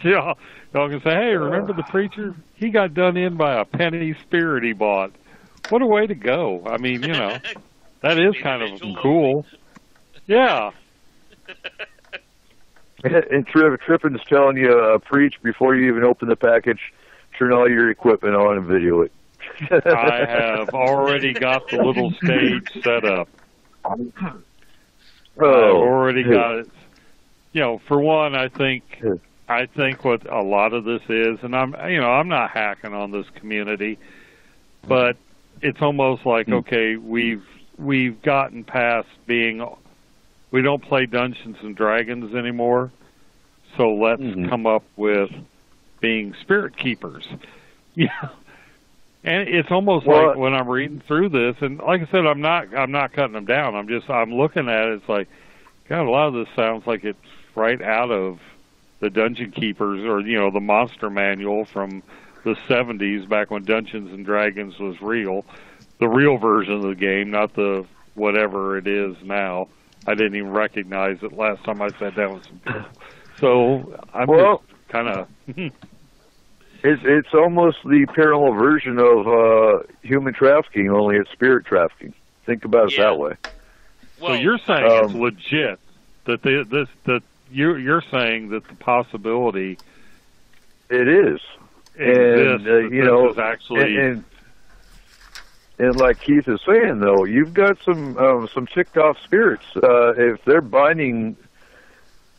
Y'all can say, hey, remember the preacher? He got done in by a penny spirit he bought. What a way to go. I mean, that is kind of cool. Yeah. And Trippin's telling you, preach before you even open the package, turn all your equipment on and video it. I have already got the little stage set up. I've already got it. For one, I think what a lot of this is, and I'm not hacking on this community, but it's almost like, okay, we've gotten past being, we don't play Dungeons and Dragons anymore, so let's come up with being spirit keepers. Yeah. And it's almost like when I'm reading through this, and like I said, I'm not cutting them down. I'm looking at it. It's like, God, a lot of this sounds like it's right out of the Dungeon Keepers or the Monster Manual from the '70s, back when Dungeons and Dragons was real, the real version of the game, not the whatever it is now. I didn't even recognize it last time I sat down with some people. So I'm just kind of. It's almost the paranormal version of human trafficking, only it's spirit trafficking. Think about it that way. Well, so you're saying it's legit that you're saying that the possibility it is, exists, and is actually and like Keith is saying, though, you've got some ticked off spirits. If they're binding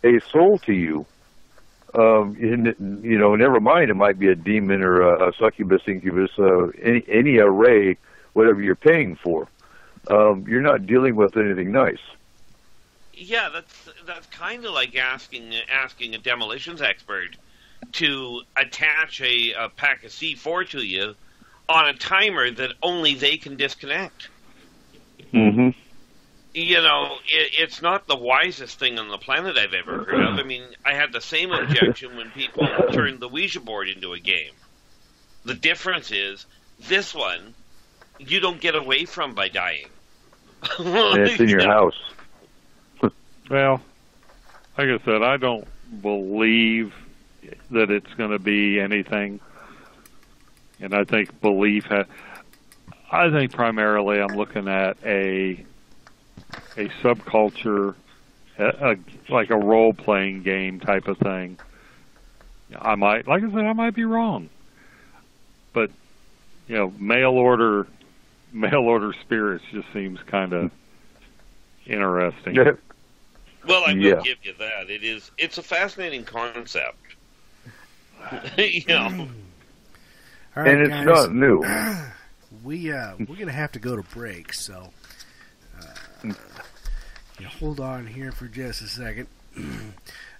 a soul to you. Never mind, it might be a demon or a succubus, incubus, any array, whatever you're paying for. You're not dealing with anything nice. Yeah, that's kind of like asking a demolitions expert to attach a pack of C4 to you on a timer that only they can disconnect. Mm-hmm. It's not the wisest thing on the planet I've ever heard of. I mean, I had the same objection when people turned the Ouija board into a game. The difference is, this one, you don't get away from by dying. And it's in your house. Well, like I said, I don't believe that it's going to be anything. And I think primarily I'm looking at a a subculture, like a role-playing game type of thing. I might be wrong, but mail order spirits just seems kind of interesting. Well, I will give you that. It's a fascinating concept. All right, and it's guys, not new. We're gonna have to go to break, so hold on here for just a second.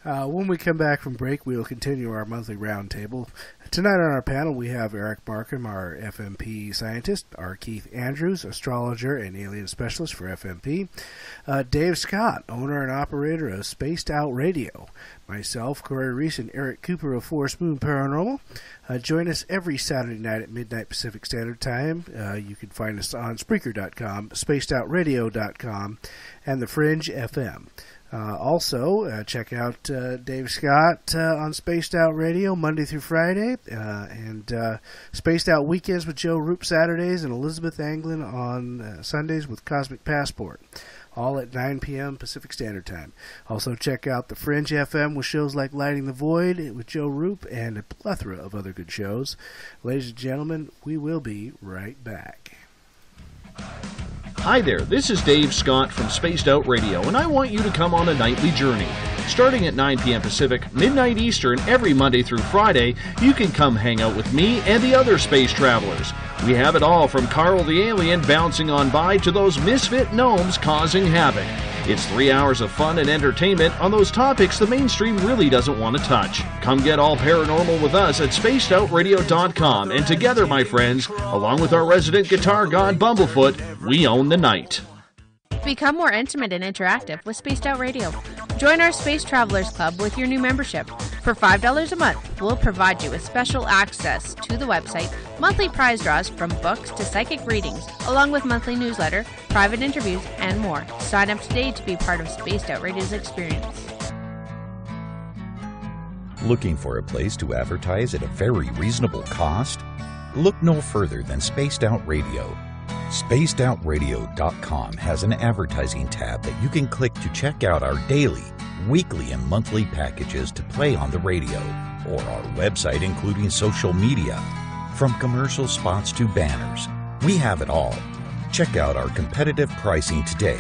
When we come back from break, we will continue our monthly roundtable. Tonight on our panel, we have Eric Markham, our FMP scientist, our Keith Andrews, astrologer and alien specialist for FMP, Dave Scott, owner and operator of Spaced Out Radio, myself, Corey Reese, and Eric Cooper of Forest Moon Paranormal. Join us every Saturday night at midnight Pacific Standard Time. You can find us on Spreaker.com, SpacedOutRadio.com, and The Fringe FM. Also, check out Dave Scott on Spaced Out Radio Monday through Friday, and Spaced Out Weekends with Joe Roop Saturdays, and Elizabeth Anglin on Sundays with Cosmic Passport, all at 9 p.m. Pacific Standard Time. Also, check out The Fringe FM with shows like Lighting the Void with Joe Roop and a plethora of other good shows. Ladies and gentlemen, we will be right back. Hi there, this is Dave Scott from Spaced Out Radio, and I want you to come on a nightly journey. Starting at 9 p.m. Pacific, midnight Eastern, every Monday through Friday, you can come hang out with me and the other space travelers. We have it all from Carl the Alien bouncing on by to those misfit gnomes causing havoc. It's 3 hours of fun and entertainment on those topics the mainstream really doesn't want to touch. Come get all paranormal with us at spacedoutradio.com, and together, my friends, along with our resident guitar god Bumblefoot, we own the night. Become more intimate and interactive with Spaced Out Radio. Join our Space Travelers Club with your new membership. For $5 a month, we'll provide you with special access to the website, monthly prize draws from books to psychic readings, along with monthly newsletter, private interviews, and more. Sign up today to be part of Spaced Out Radio's experience. Looking for a place to advertise at a very reasonable cost? Look no further than Spaced Out Radio. SpacedOutRadio.com has an advertising tab that you can click to check out our daily, weekly, and monthly packages to play on the radio, or our website including social media. From commercial spots to banners, we have it all. Check out our competitive pricing today.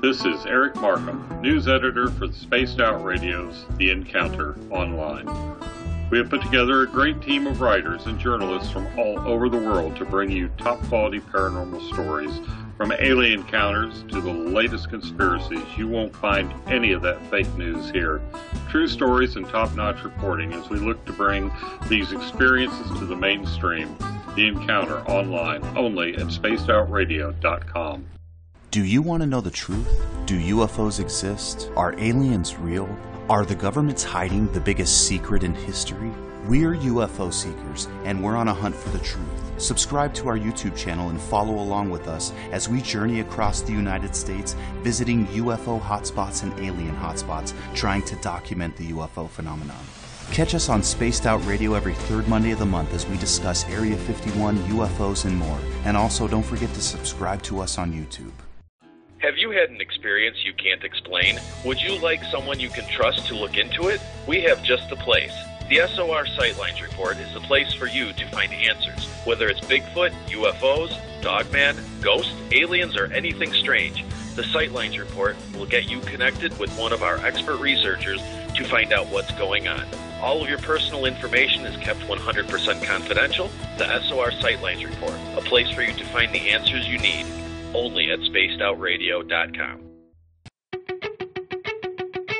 This is Eric Markham, news editor for the Spaced Out Radio's The Encounter Online. We have put together a great team of writers and journalists from all over the world to bring you top-quality paranormal stories, from alien encounters to the latest conspiracies. You won't find any of that fake news here. True stories and top-notch reporting as we look to bring these experiences to the mainstream. The Encounter Online, only at spacedoutradio.com. Do you want to know the truth? Do UFOs exist? Are aliens real? Are the governments hiding the biggest secret in history? We're UFO seekers, and we're on a hunt for the truth. Subscribe to our YouTube channel and follow along with us as we journey across the United States, visiting UFO hotspots and alien hotspots, trying to document the UFO phenomenon. Catch us on Spaced Out Radio every third Monday of the month as we discuss Area 51, UFOs, and more. And also, don't forget to subscribe to us on YouTube. Have you had an experience you can't explain? Would you like someone you can trust to look into it? We have just the place. The SOR Sightlines Report is the place for you to find answers. Whether it's Bigfoot, UFOs, Dogman, ghosts, aliens, or anything strange, the Sightlines Report will get you connected with one of our expert researchers to find out what's going on. All of your personal information is kept 100% confidential. The SOR Sightlines Report, a place for you to find the answers you need. Only at spacedoutradio.com.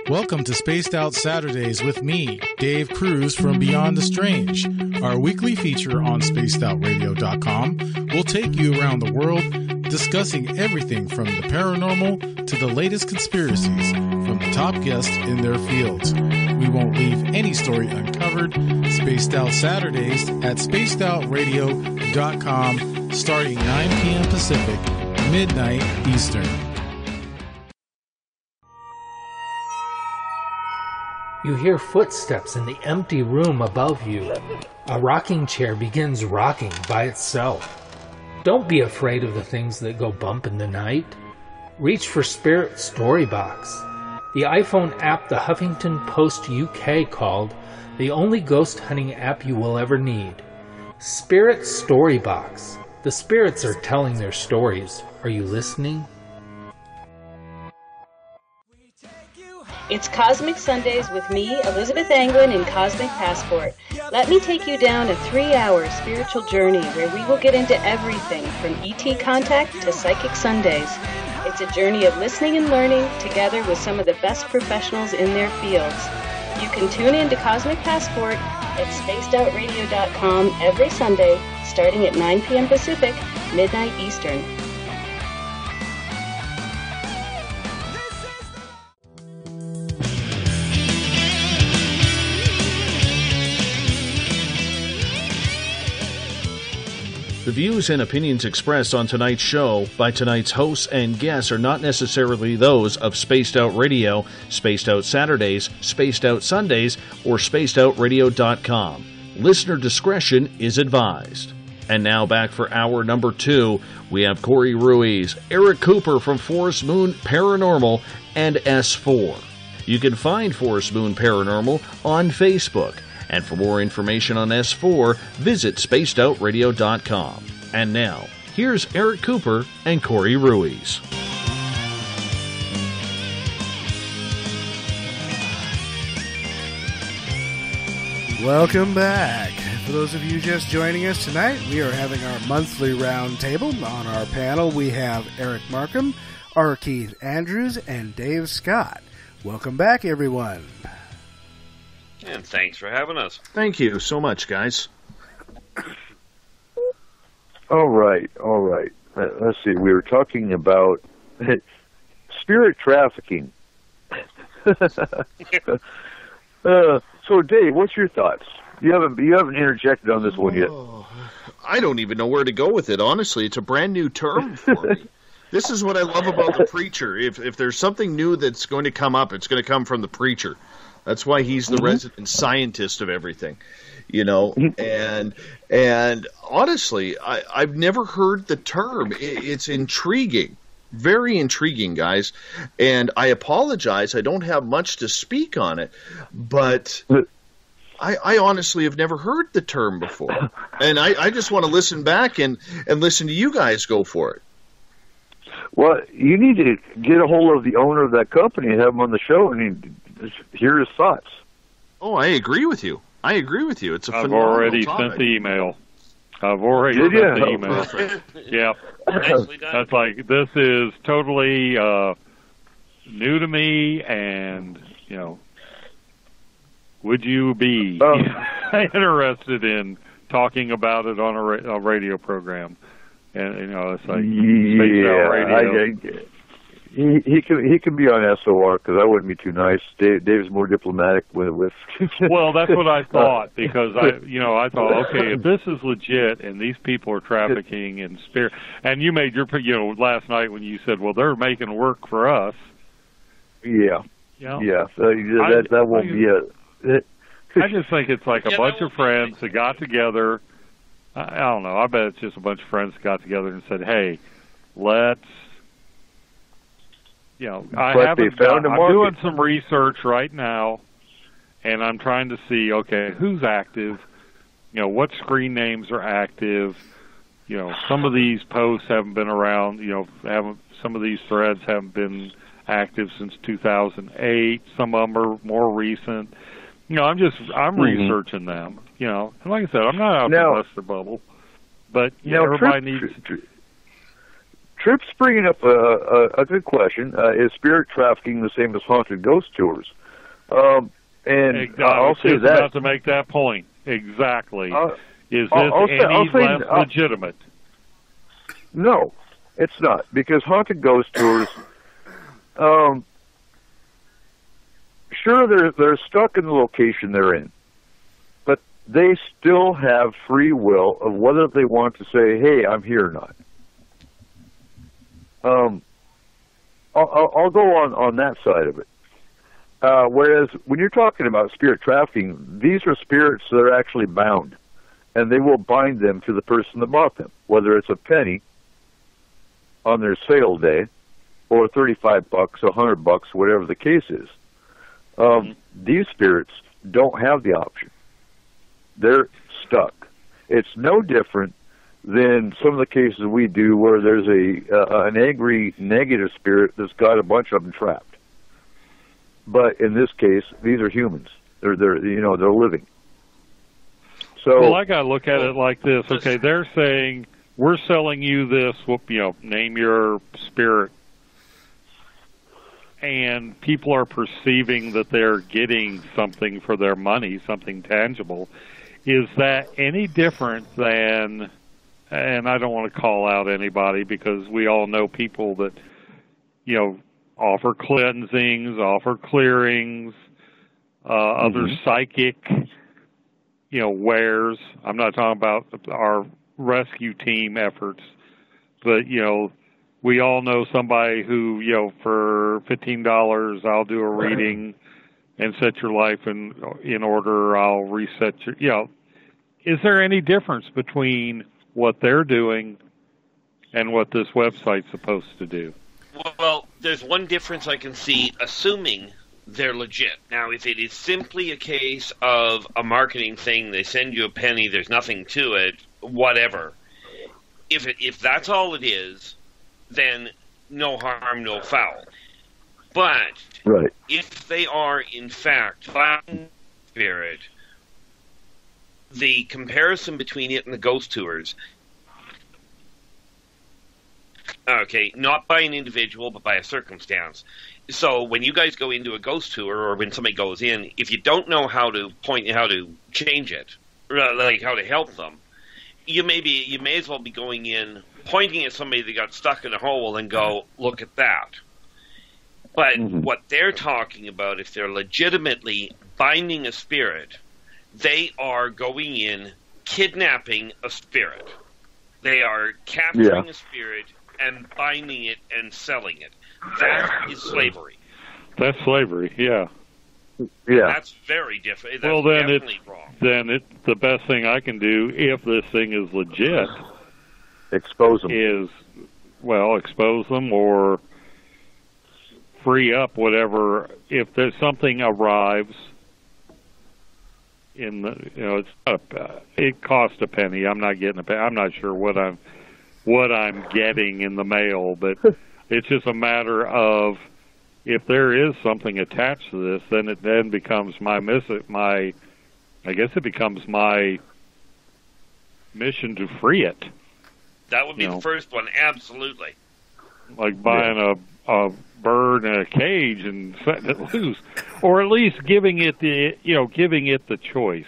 Welcome to Spaced Out Saturdays with me, Dave Cruz from Beyond the Strange. Our weekly feature on spacedoutradio.com will take you around the world discussing everything from the paranormal to the latest conspiracies from the top guests in their fields. We won't leave any story uncovered. Spaced Out Saturdays at spacedoutradio.com, starting 9 p.m. Pacific, midnight Eastern. You hear footsteps in the empty room above you. A rocking chair begins rocking by itself. Don't be afraid of the things that go bump in the night. Reach for Spirit Storybox, the iPhone app the Huffington Post UK called the only ghost hunting app you will ever need. Spirit Storybox. The spirits are telling their stories. Are you listening? It's Cosmic Sundays with me, Elizabeth Anglin, in Cosmic Passport. Let me take you down a 3-hour spiritual journey where we will get into everything from ET contact to Psychic Sundays. It's a journey of listening and learning together with some of the best professionals in their fields. You can tune in to Cosmic Passport at spacedoutradio.com every Sunday, starting at 9 p.m. Pacific, midnight Eastern. The views and opinions expressed on tonight's show by tonight's hosts and guests are not necessarily those of Spaced Out Radio, Spaced Out Saturdays, Spaced Out Sundays, or spacedoutradio.com. Listener discretion is advised. And now back for hour number 2, we have Corey Ruiz, Eric Cooper from Forest Moon Paranormal, and S4. You can find Forest Moon Paranormal on Facebook. And for more information on S4, visit spacedoutradio.com. And now, here's Eric Cooper and Corey Ruiz. Welcome back. For those of you just joining us tonight, we are having our monthly roundtable. On our panel, we have Eric Markham, R. Keith Andrews, and Dave Scott. Welcome back, everyone. And thanks for having us. Thank you so much, guys. All right. Let's see. We were talking about spirit trafficking. So, Dave, what's your thoughts? You haven't interjected on this one yet. I don't even know where to go with it. Honestly, it's a brand new term for me. This is what I love about the preacher. If there's something new that's going to come up, it's going to come from the preacher. That's why he's the resident scientist of everything, you know. And honestly, I've never heard the term. It's intriguing, very intriguing, guys. And I apologize, I don't have much to speak on it, but I honestly have never heard the term before. And I just want to listen back and listen to you guys go for it. Well, you need to get a hold of the owner of that company and have him on the show and hear his thoughts. Oh, I agree with you. It's a phenomenal I've already topic. sent the email. Yeah. That's like, this is totally new to me, and, you know, would you be interested in talking about it on a radio program? And, you know, it's like, Spaced Out Radio. He can be on SOR because I wouldn't be too nice. Dave's more diplomatic with. Well, that's what I thought, because I thought, okay, if this is legit and these people are trafficking in spirit, and you made your, last night when you said, well, they're making work for us. Yeah. That won't be it. I just think it's like a bunch of friends that got together. I don't know. I bet it's just a bunch of friends that got together and said, hey, let's. I'm doing some research right now, and I'm trying to see, okay, who's active, what screen names are active, some of these posts haven't been around, some of these threads haven't been active since 2008, some of them are more recent. I'm researching them, and like I said, I'm not out to bust the bubble, but everybody needs... Tripp's bringing up a good question. Is spirit trafficking the same as haunted ghost tours? And I'll say that. About to make that point. Exactly. Is this any less legitimate? No, it's not. Because haunted ghost tours, sure, they're stuck in the location they're in. But they still have free will of whether they want to say, hey, I'm here or not. I'll go on that side of it. Whereas when you're talking about spirit trafficking, these are spirits that are actually bound, and they will bind them to the person that bought them, whether it's a penny on their sale day or $35, $100, whatever the case is. These spirits don't have the option. They're stuck. It's no different than some of the cases we do where there's an angry negative spirit that's got a bunch of them trapped. But in this case, these are humans. They're living. So, well, I got to look at it like this. Okay, they're saying we're selling you this. Name your spirit, and people are perceiving that they're getting something for their money, something tangible. Is that any different than? And I don't want to call out anybody because we all know people that, offer cleansings, offer clearings, other psychic, wares. I'm not talking about our rescue team efforts, but, we all know somebody who, for $15, I'll do a reading and set your life in order. I'll reset your, is there any difference between what they're doing and what this website's supposed to do? Well, there's one difference I can see, assuming they're legit. Now, if it is simply a case of a marketing thing, they send you a penny, there's nothing to it, whatever. If that's all it is, then no harm, no foul. But if they are, in fact, finding spirit, the comparison between it and the ghost tours, okay, not by an individual, but by a circumstance. So when you guys go into a ghost tour, or when somebody goes in, if you don't know how to change it, like how to help them, you may as well be going in, pointing at somebody that got stuck in a hole and go, look at that. But what they're talking about, if they're legitimately binding a spirit, they are going in, kidnapping a spirit. They are capturing a spirit and binding it and selling it. That is slavery. That's slavery, yeah. That's very different. That's definitely wrong. Then the best thing I can do, if this thing is legit, expose them. Expose them or free up whatever. If there's something arrives in the, it's not it costs a penny. I'm not getting a penny. I'm not sure what I'm getting in the mail, but it's just a matter of, if there is something attached to this, then it then becomes I guess it becomes my mission to free it. That would be the first one, absolutely. Like buying a bird in a cage and setting it loose, or at least giving it the choice.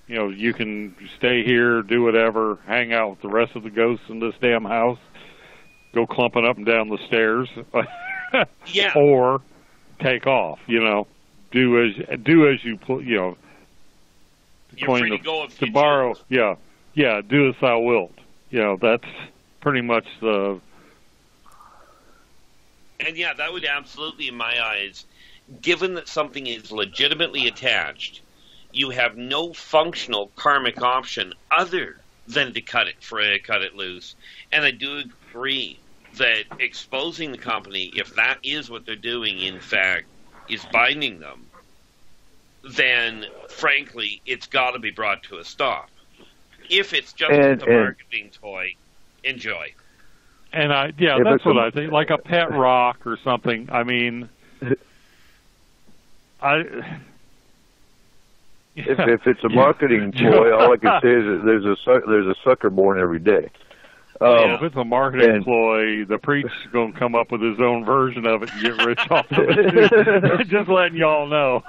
You can stay here, do whatever, hang out with the rest of the ghosts in this damn house, go clumping up and down the stairs, or take off. Do as you You're free to go if you borrow. Do as thou wilt. That's pretty much the. And that would absolutely, in my eyes, given that something is legitimately attached, you have no functional karmic option other than to cut it loose. And I do agree that exposing the company, if that is what they're doing, in fact, is binding them, then, frankly, it's got to be brought to a stop. If it's just a marketing toy, enjoy. And that's what I think. Like a pet rock or something. I mean, If it's a marketing toy, all I can say is that there's a sucker born every day. If it's a marketing ploy, the preacher's going to come up with his own version of it and get rich off of it. Just letting y'all know.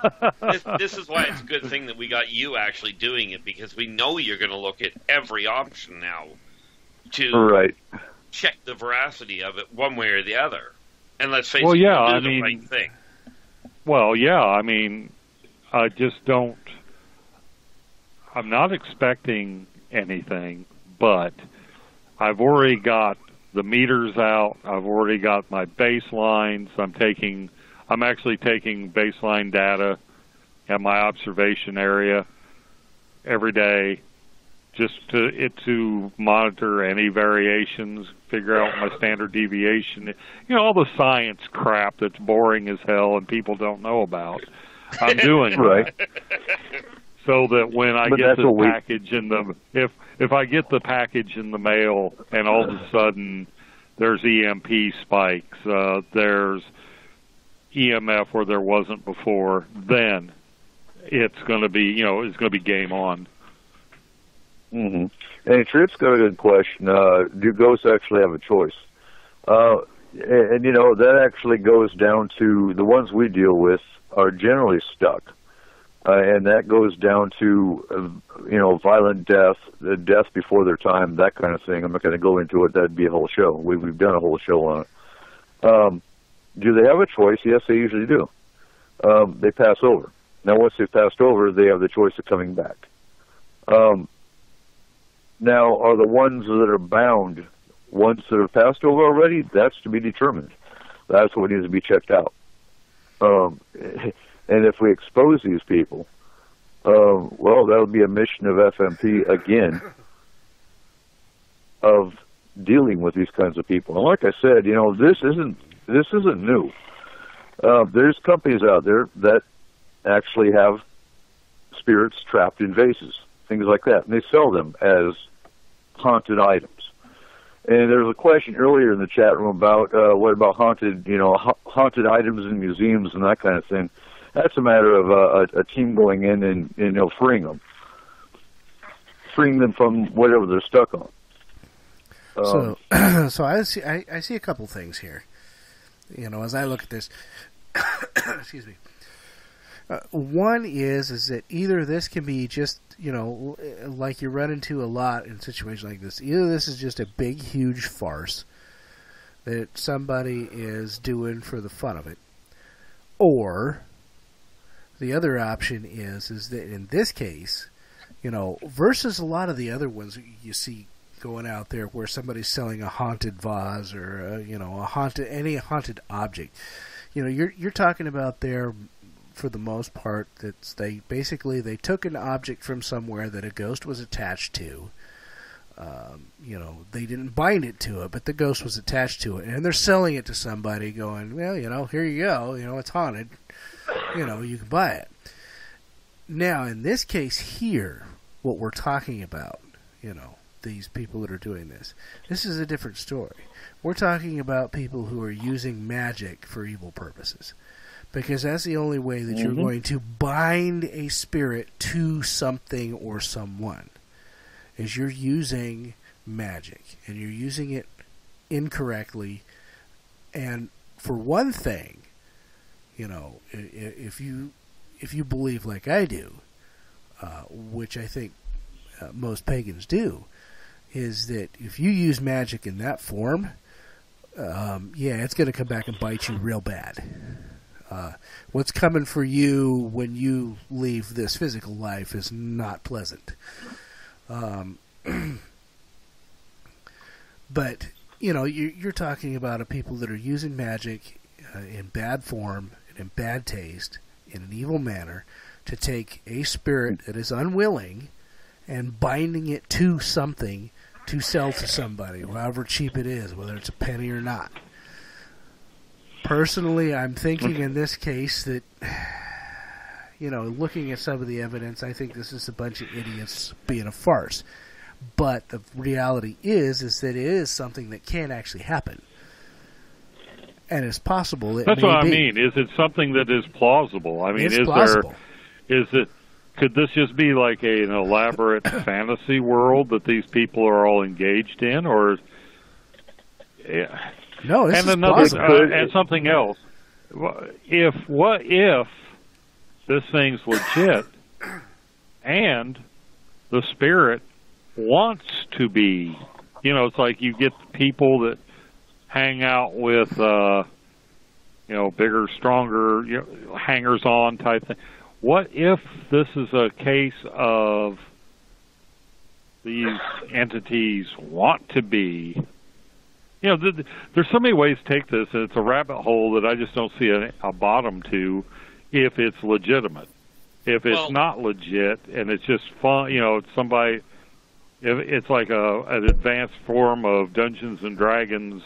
This is why it's a good thing that we got you actually doing it, because we know you're going to look at every option now to check the veracity of it one way or the other. And let's face it, do the right thing. Well, I mean, I just don't. I'm not expecting anything, but I've already got the meters out. I've already got my baselines. I'm actually taking baseline data at my observation area every day just to monitor any variations, figure out my standard deviation, all the science crap that's boring as hell and people don't know about. I'm doing right. So that when I get this package if I get the package in the mail and all of a sudden there's EMP spikes, there's EMF where there wasn't before, then it's going to be, it's going to be game on. Mm-hmm. And Tripp's got a good question. Do ghosts actually have a choice? And that actually goes down to the ones we deal with are generally stuck. And that goes down to, violent death, death before their time, that kind of thing. I'm not going to go into it. That'd be a whole show. We've done a whole show on it. Do they have a choice? Yes, they usually do. They pass over. Now, once they've passed over, they have the choice of coming back. Now, are the ones that are bound ones that have passed over already? That's to be determined. That's what needs to be checked out. And if we expose these people, well, that'll be a mission of FMP again of dealing with these kinds of people. And like I said, this isn't new. There's companies out there that actually have spirits trapped in vases, things like that, and they sell them as haunted items. And there was a question earlier in the chat room about what about haunted items in museums and that kind of thing. That's a matter of a team going in and freeing them from whatever they're stuck on. So I see a couple things here. As I look at this, excuse me. One is that either this can be just, like you run into a lot in situations like this. Either this is just a big, huge farce that somebody is doing for the fun of it, or the other option is that in this case, versus a lot of the other ones you see going out there where somebody's selling a haunted vase or any haunted object. You're talking about there, for the most part, that they took an object from somewhere that a ghost was attached to. They didn't bind it to it, but the ghost was attached to it, and they're selling it to somebody, going, well, here you go, it's haunted. You can buy it. Now, in this case here, what we're talking about, these people that are doing this is a different story. We're talking about people who are using magic for evil purposes. Because that's the only way that you're going to bind a spirit to something or someone, is you're using magic, and you're using it incorrectly. And for one thing, if you believe like I do, which I think most pagans do, is that if you use magic in that form, it's going to come back and bite you real bad. What's coming for you when you leave this physical life is not pleasant. But, you're talking about people that are using magic in bad form and in bad taste, in an evil manner, to take a spirit that is unwilling and binding it to something to sell to somebody, however cheap it is, whether it's a penny or not. Personally, I'm thinking in this case that, looking at some of the evidence, I think this is a bunch of idiots being a farce. But the reality is that it is something that can actually happen. And it's possible it That's may what I be. mean. Is it something that is plausible? I mean, It's plausible. Could this just be like an elaborate fantasy world that these people are all engaged in, or? Yeah. No, this and is another, plausible. and something else. What if this thing's legit, and the spirit wants to be? It's like you get people that hang out with, bigger, stronger, hangers-on type thing. What if this is a case of these entities want to be? There's so many ways to take this, and it's a rabbit hole that I just don't see a bottom to if it's legitimate. If it's not legit and it's just fun, somebody it's like an advanced form of Dungeons and Dragons,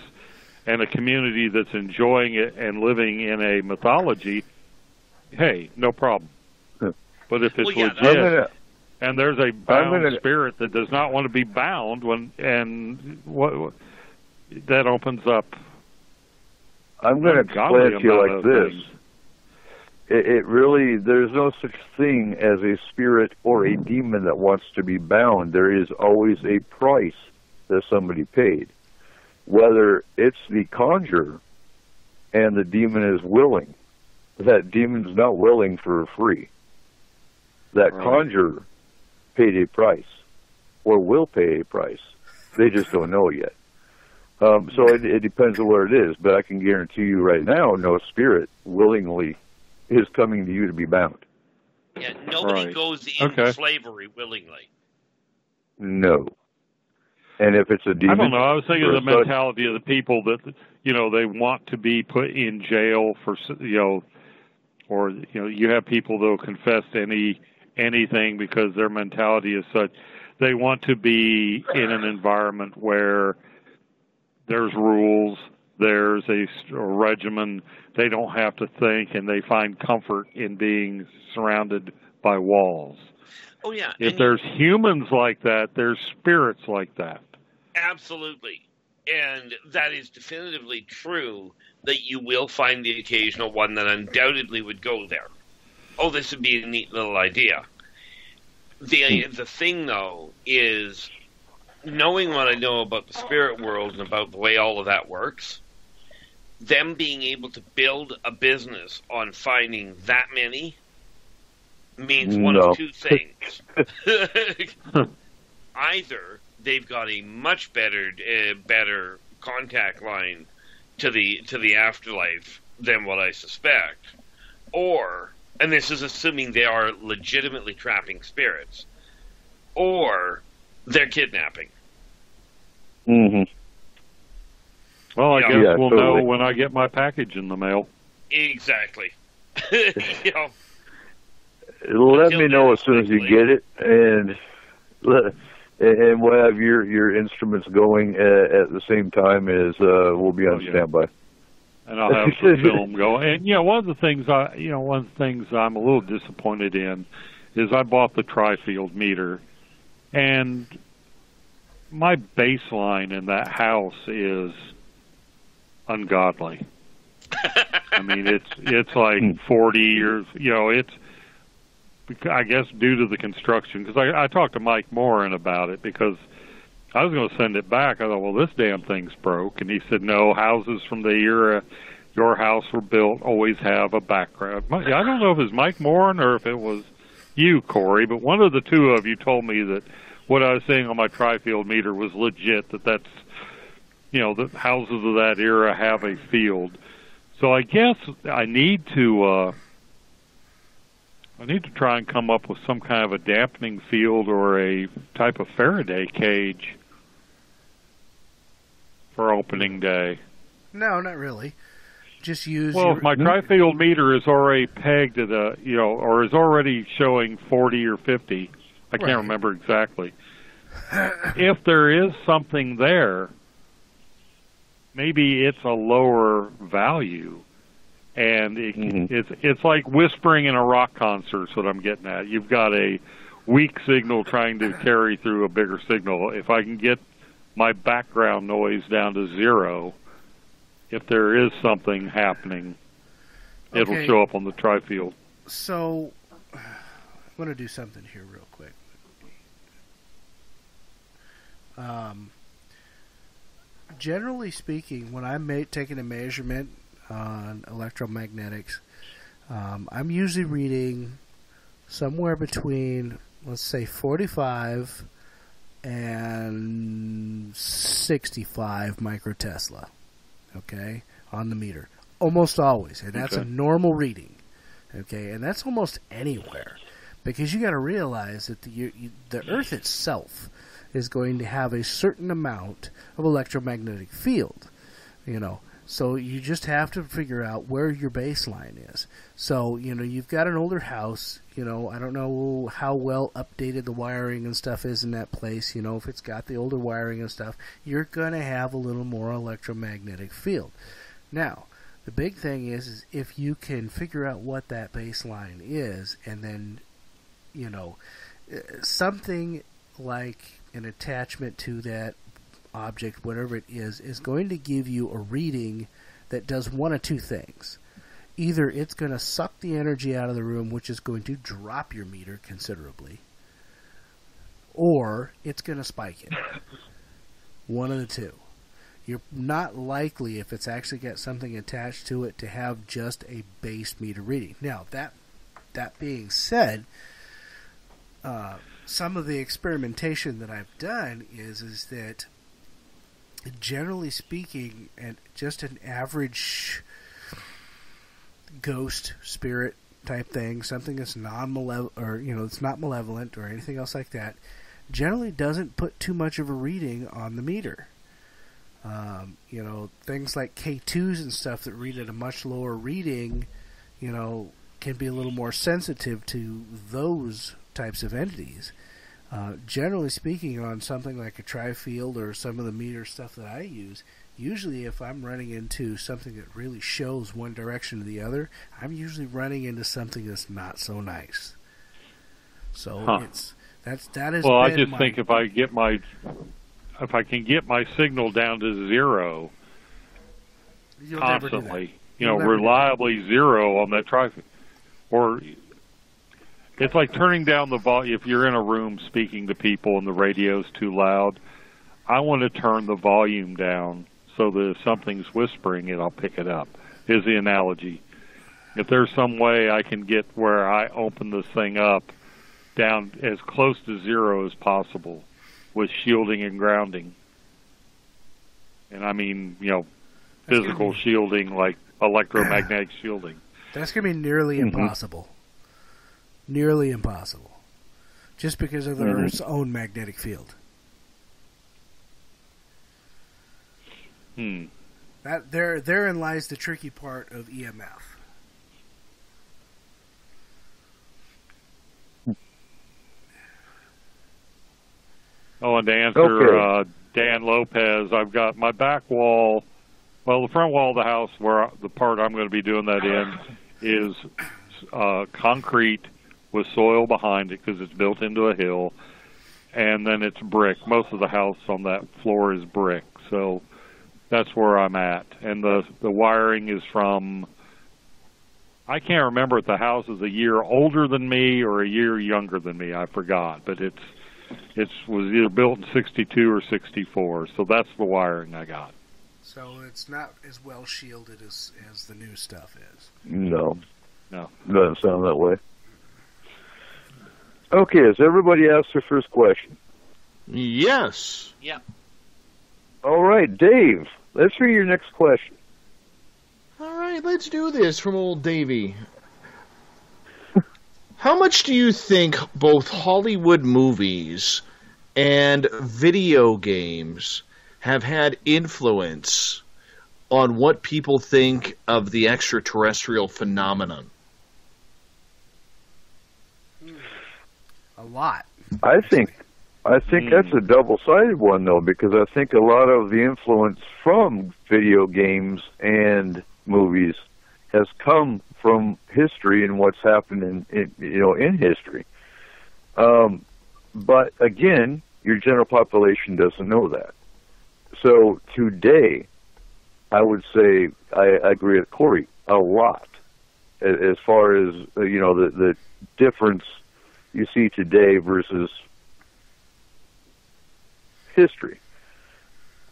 and a community that's enjoying it and living in a mythology, hey, no problem. But if it's legit, and there's a bound spirit that does not want to be bound, that opens up. I'm going to explain it to you like this. It really, there's no such thing as a spirit or a demon that wants to be bound. There is always a price that somebody paid. Whether it's the conjurer and the demon is willing, that demon's not willing for free. That conjurer paid a price, or will pay a price. They just don't know yet. So it depends on what it is, but I can guarantee you right now, no spirit willingly is coming to you to be bound. Yeah, nobody goes into slavery willingly. No. And if it's a demon... I don't know. I was thinking of the mentality of the people that, they want to be put in jail for, or, you have people that will confess to anything because their mentality is such. They want to be in an environment where there's rules, there's a regimen, they don't have to think, and they find comfort in being surrounded by walls. Oh, yeah. If there's humans like that, there's spirits like that. Absolutely. And that is definitively true, that you will find the occasional one that undoubtedly would go there. Oh, this would be a neat little idea. The thing, though, is knowing what I know about the spirit world and about the way all of that works, them being able to build a business on finding that many means one of two things. Either they've got a much better contact line to the afterlife than what I suspect, or, and this is assuming they are legitimately trapping spirits, or they're kidnapping. Mm-hmm. Well, I guess we'll know when I get my package in the mail. Exactly. Let me know as soon as you get it, and we'll have your instruments going at the same time as we'll be on standby. And I'll have some film going. And one of the things I'm a little disappointed in is I bought the tri-field meter, and my baseline in that house is ungodly. I mean, it's like 40 years. It's, I guess, due to the construction. Because I talked to Mike Morin about it, because I was going to send it back. I thought, well, this damn thing's broke. And he said, no, houses from the era your house were built always have a background. I don't know if it was Mike Morin or if it was you, Corey, but one of the two of you told me that what I was saying on my tri-field meter was legit, that's, the houses of that era have a field. So I guess I need to try and come up with some kind of a dampening field or a type of Faraday cage for opening day. No, not really. Just use. Well, if my tri-field meter is already pegged at or is already showing 40 or 50, I can't remember exactly. If there is something there, maybe it's a lower value, and it's like whispering in a rock concert. Is what I'm getting at. You've got a weak signal trying to carry through a bigger signal. If I can get my background noise down to zero, if there is something happening, it'll show up on the tri-field. So, I'm going to do something here real quick. Generally speaking, when I'm taking a measurement on electromagnetics, I'm usually reading somewhere between, let's say, 45 and 65 microtesla, okay, on the meter. Almost always. And that's a normal reading, okay? And that's almost anywhere, because you got to realize that the Earth itself is going to have a certain amount of electromagnetic field. So you just have to figure out where your baseline is. So, you've got an older house, I don't know how well updated the wiring and stuff is in that place. If it's got the older wiring and stuff, you're going to have a little more electromagnetic field. Now, the big thing is if you can figure out what that baseline is, and then, something like an attachment to that object, whatever it is going to give you a reading that does one of two things. Either it's going to suck the energy out of the room, which is going to drop your meter considerably, or it's going to spike it. One of the two. You're not likely, if it's actually got something attached to it, to have just a base meter reading. Now, that being said, some of the experimentation that I've done is that, generally speaking, and just an average ghost spirit type thing, something that's non-malevolent, or it's not malevolent or anything else like that, generally doesn't put too much of a reading on the meter. Things like K2s and stuff that read at a much lower reading, can be a little more sensitive to those types of entities. Generally speaking, on something like a tri-field or some of the meter stuff that I use, usually if I'm running into something that really shows one direction or the other, I'm usually running into something that's not so nice. So that is. Well, I just think if I can get my signal down to zero constantly, reliably zero on that tri-field, or it's like turning down the volume. If you're in a room speaking to people and the radio's too loud, I want to turn the volume down so that if something's whispering it, I'll pick it up, is the analogy. If there's some way I can get where I open this thing up down as close to zero as possible with shielding and grounding. And I mean, physical shielding, like electromagnetic shielding. That's going to be nearly impossible. Nearly impossible. Just because of the Earth's own magnetic field. That therein lies the tricky part of EMF. Oh, and to answer Dan Lopez, I've got my back wall. Well, the front wall of the house, where the part I'm going to be doing that in, is concrete with soil behind it because it's built into a hill, and then it's brick. Most of the house on that floor is brick, so that's where I'm at. And the wiring is from, I can't remember if the house is a year older than me or a year younger than me. I forgot, but it was either built in 62 or 64, so that's the wiring I got. So it's not as well shielded as the new stuff is. No. Doesn't sound that way. Okay, has everybody asked their first question? Yes. Yeah. All right, Dave, let's hear your next question. All right, let's do this from old Davey. How much do you think both Hollywood movies and video games have had influence on what people think of the extraterrestrial phenomenon? A lot. I think that's a double-sided one, though, because I think a lot of the influence from video games and movies has come from history and what's happened in history. But again, your general population doesn't know that. So today, I would say I agree with Corey a lot as far as the difference you see today versus history.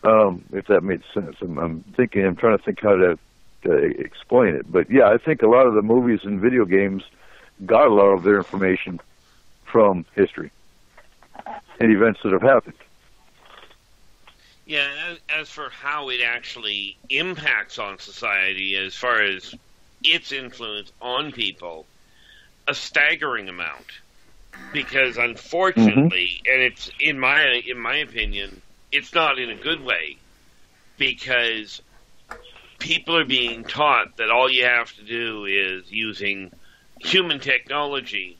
If that made sense, I'm trying to think how to explain it. But yeah, I think a lot of the movies and video games got a lot of their information from history and events that have happened. Yeah, as for how it actually impacts on society, as far as its influence on people, a staggering amount. Because unfortunately, and it's in my opinion, it's not in a good way, because people are being taught that all you have to do is using human technology,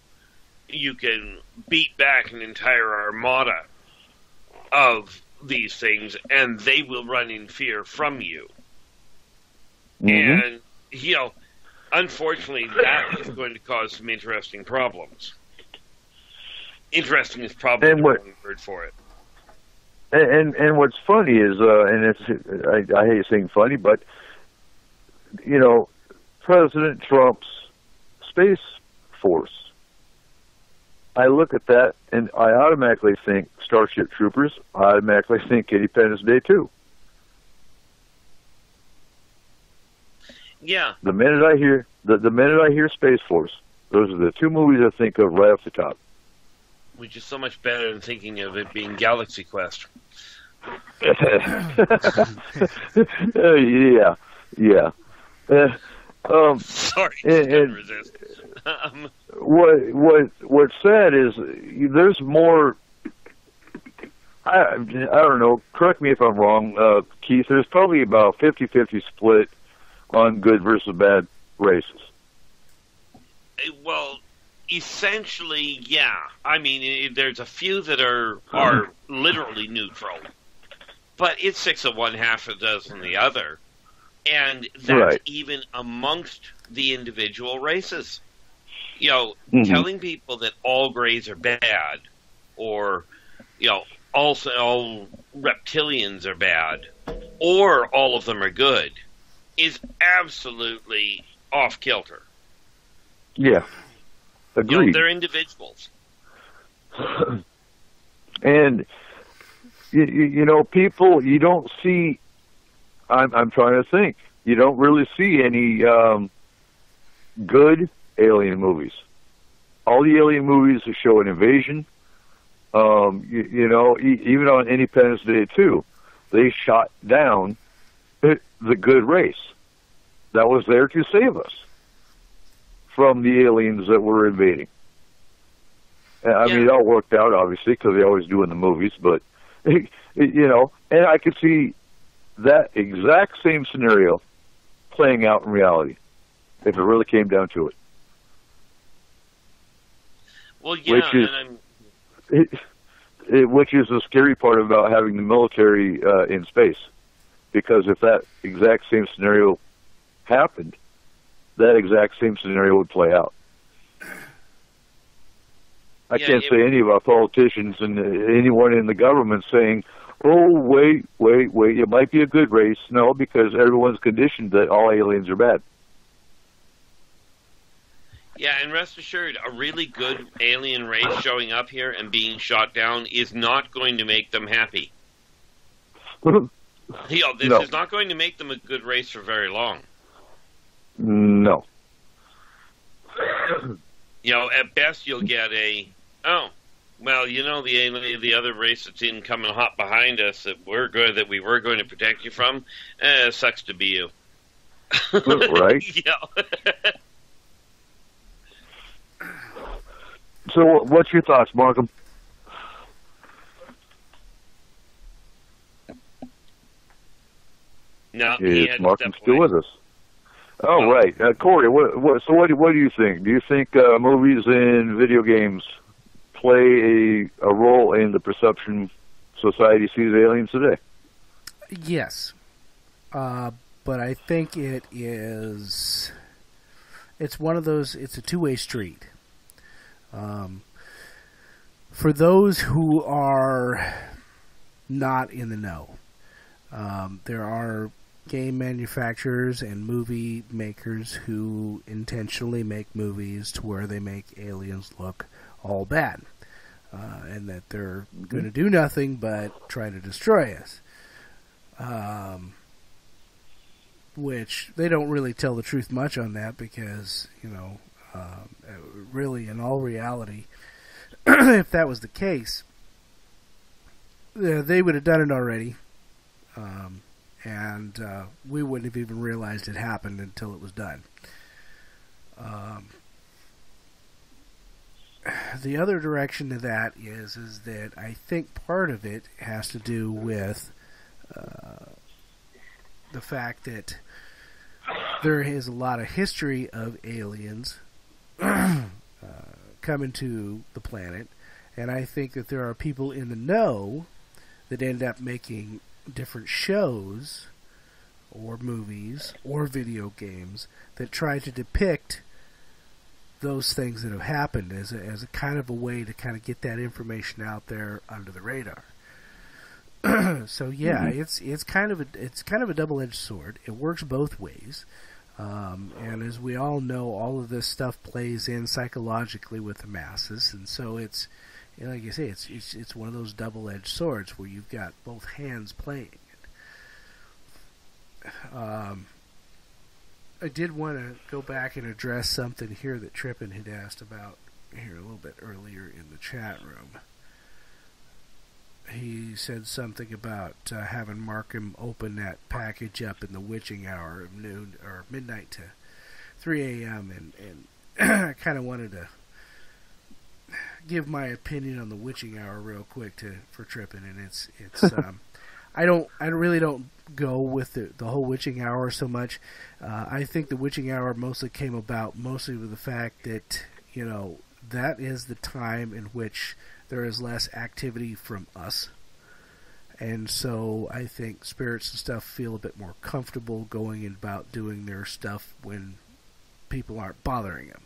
you can beat back an entire armada of these things, and they will run in fear from you. And, unfortunately, that is going to cause some interesting problems. Interesting is probably the wrong word for it. And what's funny is, and it's I hate saying funny, but President Trump's Space Force. I look at that and I automatically think Starship Troopers. I automatically think Independence Day 2. Yeah. The minute I hear Space Force, those are the two movies I think of right off the top. Which is so much better than thinking of it being Galaxy Quest. Yeah. Sorry, couldn't resist. What's sad is there's more. I don't know. Correct me if I'm wrong, Keith. There's probably about 50-50 split on good versus bad races. Well, essentially, yeah. I mean, there's a few that are literally neutral, but it's 6 of one, half a dozen the other, and that's even amongst the individual races. Telling people that all grays are bad, or also all reptilians are bad, or all of them are good, is absolutely off kilter. Yeah. Agreed. They're individuals. And, people, you don't see, I'm trying to think, you don't really see any good alien movies. All the alien movies show an invasion. Even on Independence Day 2, they shot down the good race that was there to save us from the aliens that were invading. I mean, it all worked out, obviously, because they always do in the movies, but, and I could see that exact same scenario playing out in reality, if it really came down to it. Well, yeah, which is the scary part about having the military in space, because if that exact same scenario happened, that exact same scenario would play out. I can't say any of our politicians and anyone in the government saying, "Oh, wait, it might be a good race." No, because everyone's conditioned that all aliens are bad. Yeah, and rest assured, a really good alien race showing up here and being shot down is not going to make them happy. This is not going to make them a good race for very long. No. At best you'll get the other race that's in coming hot behind us that we were going to protect you from, sucks to be you. Right. So what's your thoughts, Markham? No, is Markham still with us? Oh, right. Corey, what do you think? Do you think movies and video games play a role in the perception society sees aliens today? Yes. But I think it's one of those, it's a two-way street. For those who are not in the know, there are game manufacturers and movie makers who intentionally make movies to where they make aliens look all bad, and that they're going to do nothing but try to destroy us. Which they don't really tell the truth much on that, because really, in all reality, if that was the case, they would have done it already, and we wouldn't have even realized it happened until it was done. The other direction to that is that I think part of it has to do with the fact that there is a lot of history of aliens coming to the planet, and I think that there are people in the know that end up making different shows or movies or video games that try to depict those things that have happened as a kind of a way to kind of get that information out there under the radar. So yeah, it's kind of a double-edged sword. It works both ways, and as we all know, all of this stuff plays in psychologically with the masses, and so it's, you know, like you say, it's one of those double-edged swords where you've got both hands playing it. I did want to go back and address something here that Trippin had asked about here a little bit earlier in the chat room. He said something about having Markham open that package up in the witching hour of noon or midnight to 3 a.m. and I kind of wanted to give my opinion on the witching hour real quick for Trippin, and it's I really don't go with the whole witching hour so much. I think the witching hour mostly came about with the fact that, you know, that is the time in which there is less activity from us. And so I think spirits and stuff feel a bit more comfortable going about doing their stuff when people aren't bothering them,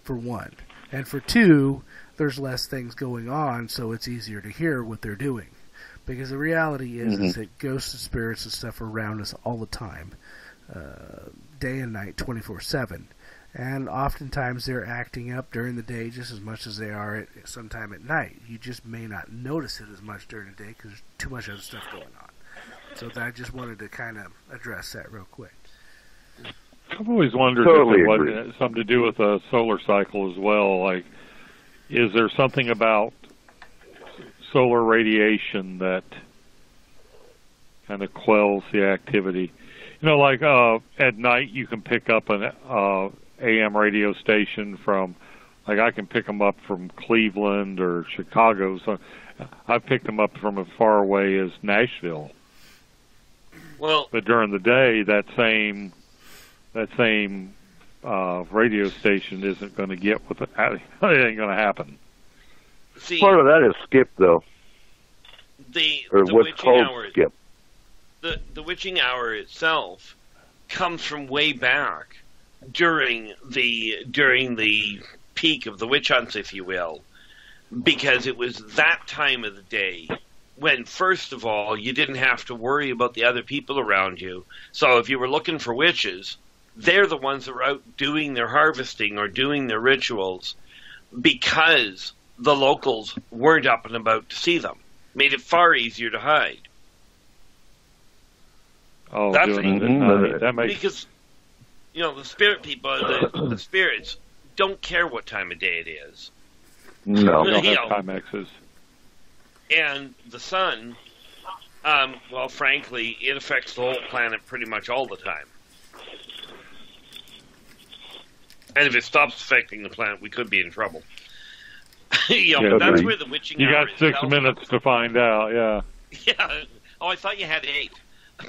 for one. And for two, there's less things going on, so it's easier to hear what they're doing. Because the reality is that ghosts and spirits and stuff are around us all the time, day and night, 24/7. And oftentimes they're acting up during the day just as much as they are sometime at night. You just may not notice it as much during the day because there's too much other stuff going on. So I just wanted to kind of address that real quick. I've always wondered if it was something to do with a solar cycle as well. Like, is there something about solar radiation that kind of quells the activity? You know, like at night you can pick up an AM radio station from, like I can pick them up from Cleveland or Chicago. So I've picked them up from as far away as Nashville. Well, but during the day, that same radio station isn't going to get what it ain't going to happen. See, part of that is skip, though. The what's called skip. The witching hour itself comes from way back during the peak of the witch hunts, if you will, because it was that time of the day when, first of all, you didn't have to worry about the other people around you. So if you were looking for witches, they're the ones that were out doing their harvesting or doing their rituals, because the locals weren't up and about to see them. Made it far easier to hide. Oh, that makes... Because, you know, the spirit people, the spirits, don't care what time of day it is. No, they don't have Timexes. And the sun, well, frankly, it affects the whole planet pretty much all the time. And if it stops affecting the planet, we could be in trouble. That's where the witching hour. You got 6 minutes to find out. Yeah. Yeah. Oh, I thought you had 8.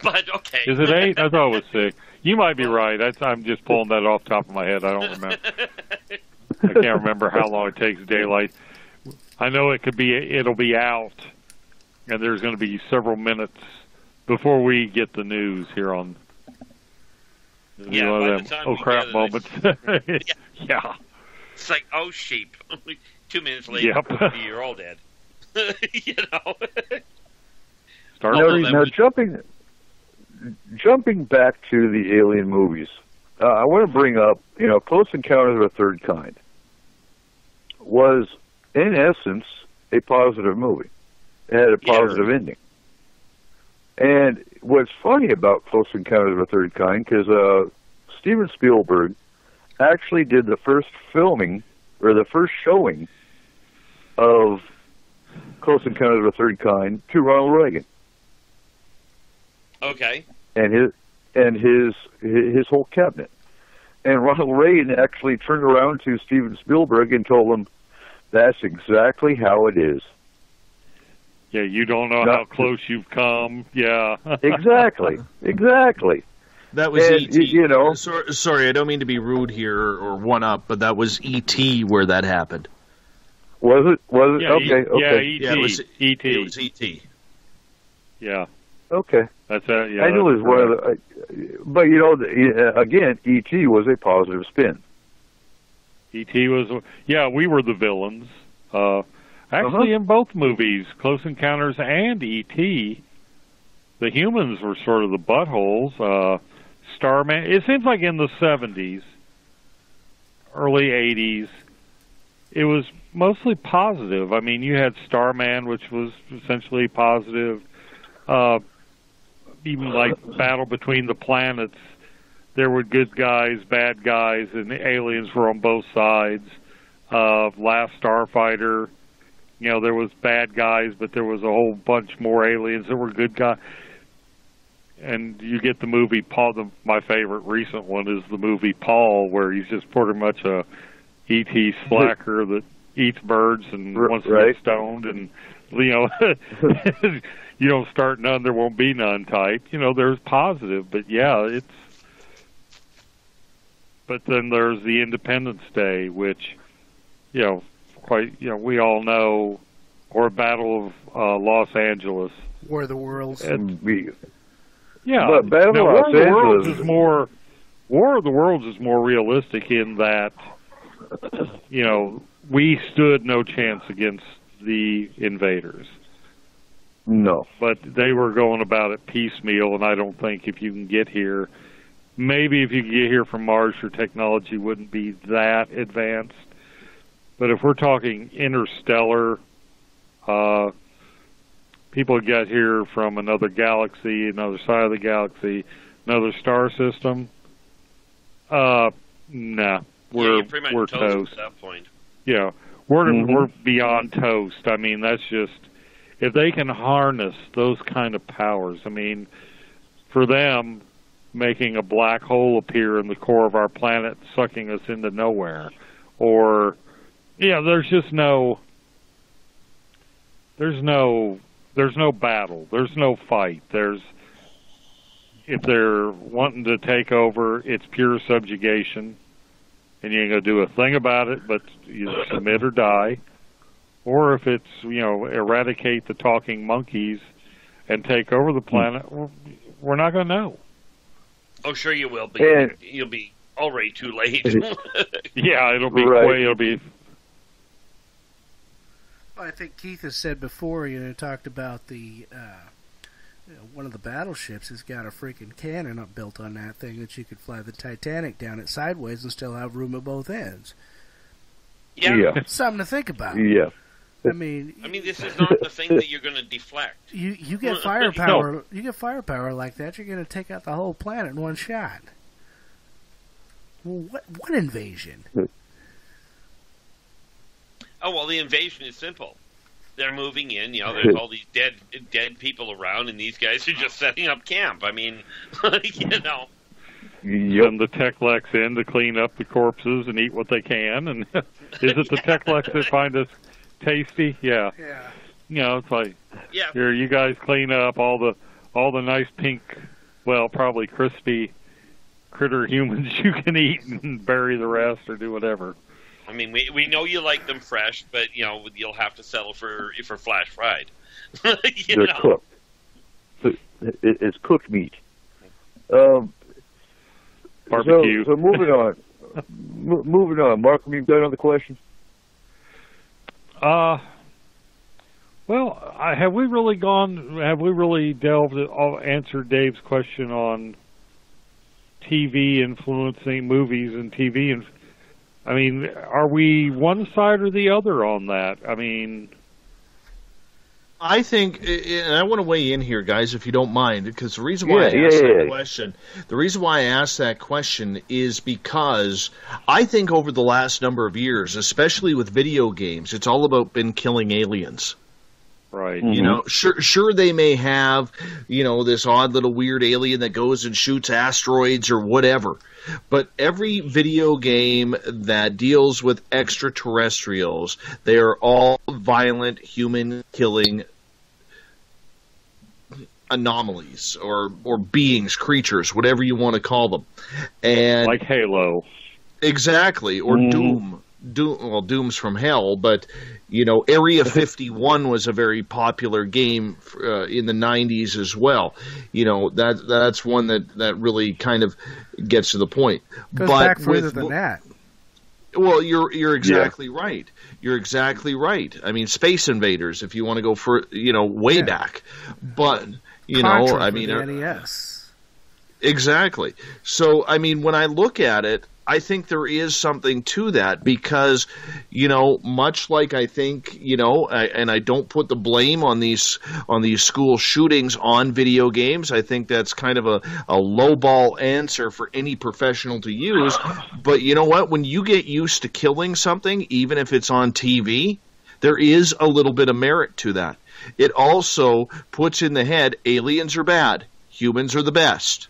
But okay. Is it 8? I thought it was 6. You might be right. I'm just pulling that off the top of my head. I don't remember. I can't remember how long it takes daylight. I know it'll be out, and there's going to be several minutes before we get the news here on. Yeah, by the time oh crap moments. Yeah. It's like, oh sheep. 2 minutes later, you're all dead. You know. Now jumping back to the alien movies, I want to bring up, Close Encounters of the Third Kind was, in essence, a positive movie. It had a positive ending. And what's funny about Close Encounters of the Third Kind, because Steven Spielberg actually did the first filming, or the first showing of Close Encounters of the Third Kind to Ronald Reagan. Okay. And his whole cabinet. And Ronald Reagan actually turned around to Steven Spielberg and told him, that's exactly how it is. Yeah, you don't know how close you've come. Yeah. Exactly. That was And, E.T. you know. Sorry, I don't mean to be rude here or one up, but that was E.T. where that happened. Was it? Was it? Yeah, okay. Yeah, Okay. E.T. Yeah, it was E.T. It was E.T. Yeah, Okay. that's it. Yeah, I knew it was that's one of correct. the. But you know, again, E.T. was a positive spin. E.T. was. Yeah, we were the villains. Actually, in both movies, Close Encounters and E.T., the humans were sort of the buttholes. Starman. It seems like in the 70s, early 80s, it was mostly positive. I mean, you had Starman, which was essentially positive. Even like Battle Between the Planets, there were good guys, bad guys, and the aliens were on both sides. Last Starfighter, you know, there was bad guys, but there was a whole bunch more aliens that were good guys. And you get the movie Paul. My favorite recent one is the movie Paul, where he's just pretty much a E.T. slacker that eats birds and wants to get stoned, and you know, you don't start none, there won't be none type. You know, there's positive, but yeah, it's. But then there's the Independence Day, which, you know, we all know, or Battle of Los Angeles, War of the Worlds. Yeah, But Battle of now, Los War of the Worlds Angeles is more. War of the Worlds is more realistic in that, you know, we stood no chance against the invaders. No. But they were going about it piecemeal, and I don't think if you can get here, maybe if you can get here from Mars, your technology wouldn't be that advanced. But if we're talking interstellar, people get here from another galaxy, another side of the galaxy, another star system. Nah, we're toast at that point. Yeah, we're beyond toast. I mean, that's just if they can harness those kind of powers. I mean, for them, making a black hole appear in the core of our planet, sucking us into nowhere, or there's just no. There's no battle. There's no fight. If they're wanting to take over, it's pure subjugation, and you ain't gonna do a thing about it, but you submit or die. Or if it's, eradicate the talking monkeys and take over the planet, we're not gonna know. Oh, sure you will, but you'll be already too late. Yeah, it'll be Right. it'll be. Well, I think Keith has said before, talked about the, one of the battleships has got a freaking cannon up built on that thing that you could fly the Titanic down it sideways and still have room at both ends. Yeah. Something to think about. Yeah. I mean, this is not the thing that you're going to deflect. You get firepower. You get firepower like that, you're going to take out the whole planet in one shot. Well, what invasion? Oh, well, the invasion is simple. They're moving in, there's all these dead people around, and these guys are just setting up camp. I mean, Send the Techlex in to clean up the corpses and eat what they can. And is it the Techlex that find us tasty? Yeah. It's like, here, you guys clean up all the nice pink, well, probably crispy critter humans you can eat and bury the rest or do whatever. I mean, we know you like them fresh, but you'll have to settle for flash fried. They're cooked. It's cooked meat. Barbecue. So moving on. Moving on. Mark, you've got another question? Well, have we really answered Dave's question on TV influencing movies and TV? I mean, are we one side or the other on that? I mean, I think, and I want to weigh in here, guys, if you don't mind, because the reason why I asked that question is because I think over the last number of years, especially with video games, it's all about been killing aliens. Right. Sure they may have, this odd little weird alien that goes and shoots asteroids or whatever. But every video game that deals with extraterrestrials, they are all violent, human-killing anomalies or beings, creatures, whatever you want to call them, and like Halo, exactly, or Doom. Well, Doom's from hell, but Area 51 was a very popular game in the 90s as well. That's one that really kind of gets to the point. Goes back further than that. Well, you're exactly right. You're exactly right. I mean, Space Invaders, if you want to go for way back, but Contra I for mean, the NES. Exactly. So, I mean, when I look at it, I think there is something to that because, much like I think, and I don't put the blame on these school shootings on video games. I think that's kind of a lowball answer for any professional to use. But you know what? When you get used to killing something, even if it's on TV, there is a little bit of merit to that. It also puts in the head, aliens are bad, humans are the best.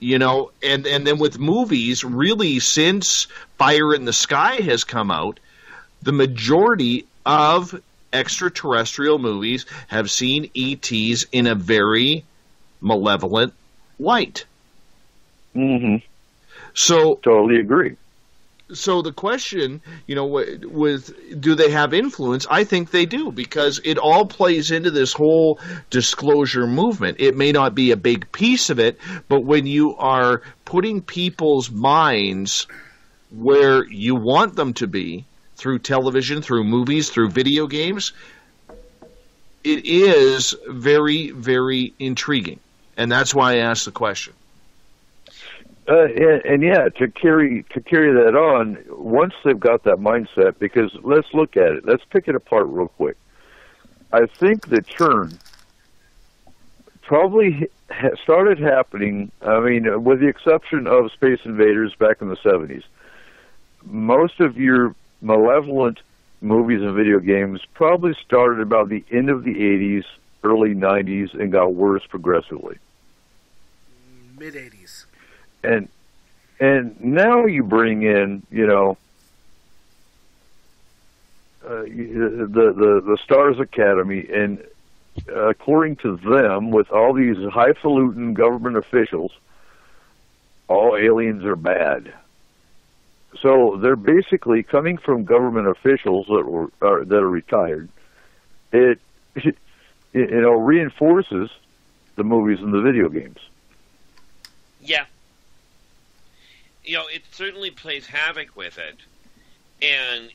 And then with movies, really, since Fire in the Sky has come out, the majority of extraterrestrial movies have seen ETs in a very malevolent light. Mm-hmm. So totally agree. So the question, with do they have influence? I think they do because it all plays into this whole disclosure movement. It may not be a big piece of it, but when you are putting people's minds where you want them to be through television, through movies, through video games, it is very, very intriguing. And that's why I asked the question. To carry that on, once they've got that mindset, because let's look at it. Let's pick it apart real quick. I think the churn probably started happening, I mean, with the exception of Space Invaders back in the 70s. Most of your malevolent movies and video games probably started about the end of the 80s, early 90s, and got worse progressively. Mid-80s. And now you bring in, the Stars Academy, and according to them, with all these highfalutin government officials, all aliens are bad. So they're basically coming from government officials that are retired. It reinforces the movies and the video games. Yeah. It certainly plays havoc with it. And,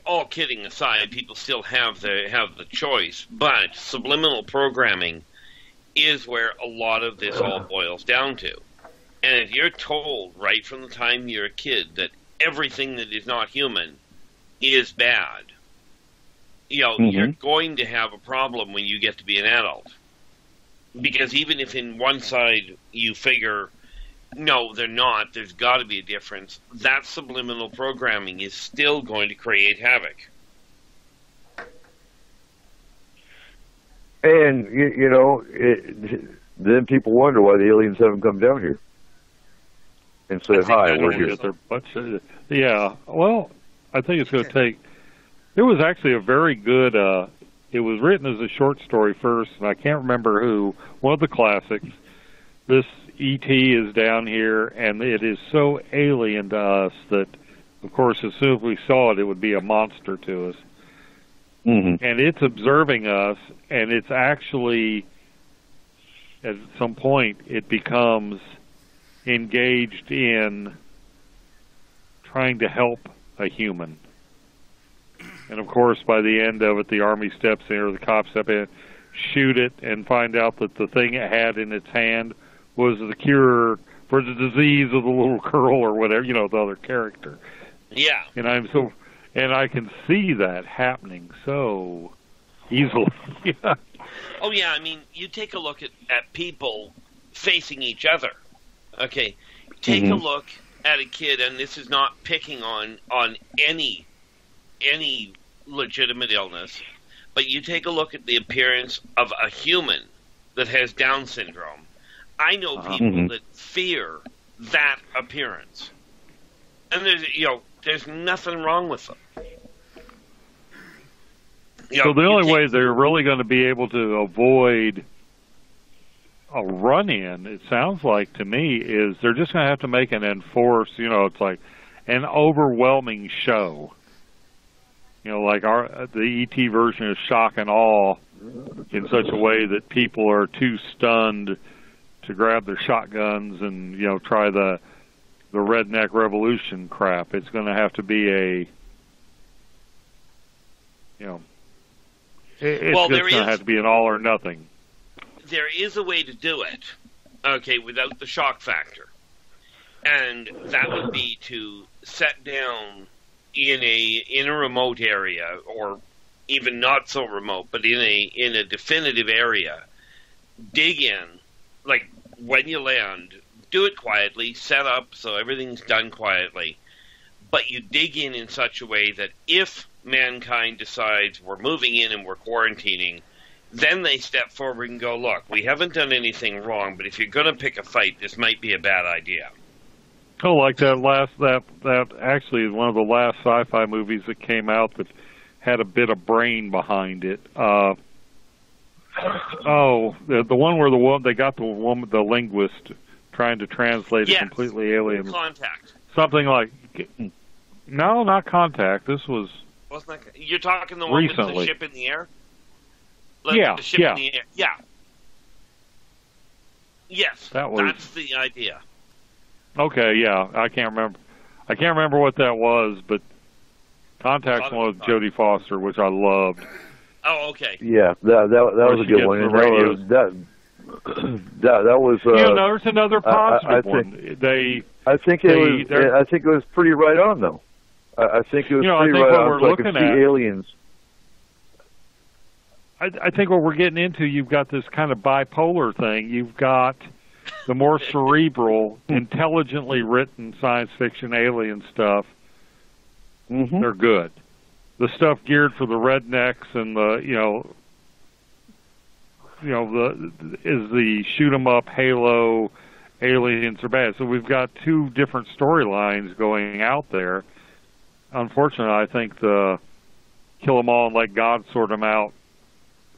all kidding aside, people still have the choice. But subliminal programming is where a lot of this all boils down to. And if you're told right from the time you're a kid that everything that is not human is bad, you're going to have a problem when you get to be an adult. Because even if in one side you figure, no, they're not, there's got to be a difference, that subliminal programming is still going to create havoc. And, then people wonder why the aliens haven't come down here and said, hi, we're here. Yeah, well, I think it's going to take... There was actually a very good... it was written as a short story first, and I can't remember who. One of the classics. This E.T. is down here, and it is so alien to us that, of course, as soon as we saw it, it would be a monster to us. Mm-hmm. And it's observing us, and it's actually, at some point, it becomes engaged in trying to help a human. And, of course, by the end of it, the Army steps in, or the cops step in, shoot it, and find out that the thing it had in its hand was the cure for the disease of the little girl or whatever, the other character. Yeah. And I can see that happening so easily. Oh, yeah, I mean, you take a look at people facing each other. Okay, take a look at a kid, and this is not picking on any legitimate illness, but you take a look at the appearance of a human that has Down syndrome. I know people that fear that appearance, and there's nothing wrong with them. So the only way they're really going to be able to avoid run-in, it sounds like to me, is they're just going to have to make an enforced, it's like an overwhelming show. Like the ET version is shock and awe in such a way that people are too stunned to grab their shotguns and, try the redneck revolution crap. It's going to have to be it's just going to have to be an all or nothing. There is a way to do it, okay, without the shock factor. And that would be to set down in a remote area, or even not so remote, but in a definitive area, dig in, like when you land, do it quietly, set up so everything's done quietly, but you dig in such a way that if mankind decides we're moving in and we're quarantining, then they step forward and go, look, we haven't done anything wrong, but if you're going to pick a fight, this might be a bad idea. Oh, like that actually is one of the last sci-fi movies that came out that had a bit of brain behind it. The one where they got the linguist trying to translate a completely alien. Contact. Something like, no, not Contact. This was. Wasn't that, you're talking the one recently. With the ship in the air? The ship in the air. Yeah. Yes, that's the idea. Okay, yeah, I can't remember what that was, but Contact's one with Jodie Foster, which I loved. Oh, okay. Yeah, that was a good one. And that was. There's another positive one. I think it was pretty right on, though. I think it was pretty right on. So I could see aliens. I think what we're getting into, you've got this kind of bipolar thing. You've got the more cerebral, intelligently written science fiction alien stuff. Mm-hmm. They're good. The stuff geared for the rednecks and the shoot 'em up Halo aliens are bad. So we've got two different storylines going out there. Unfortunately, I think the kill 'em all and let God sort 'em out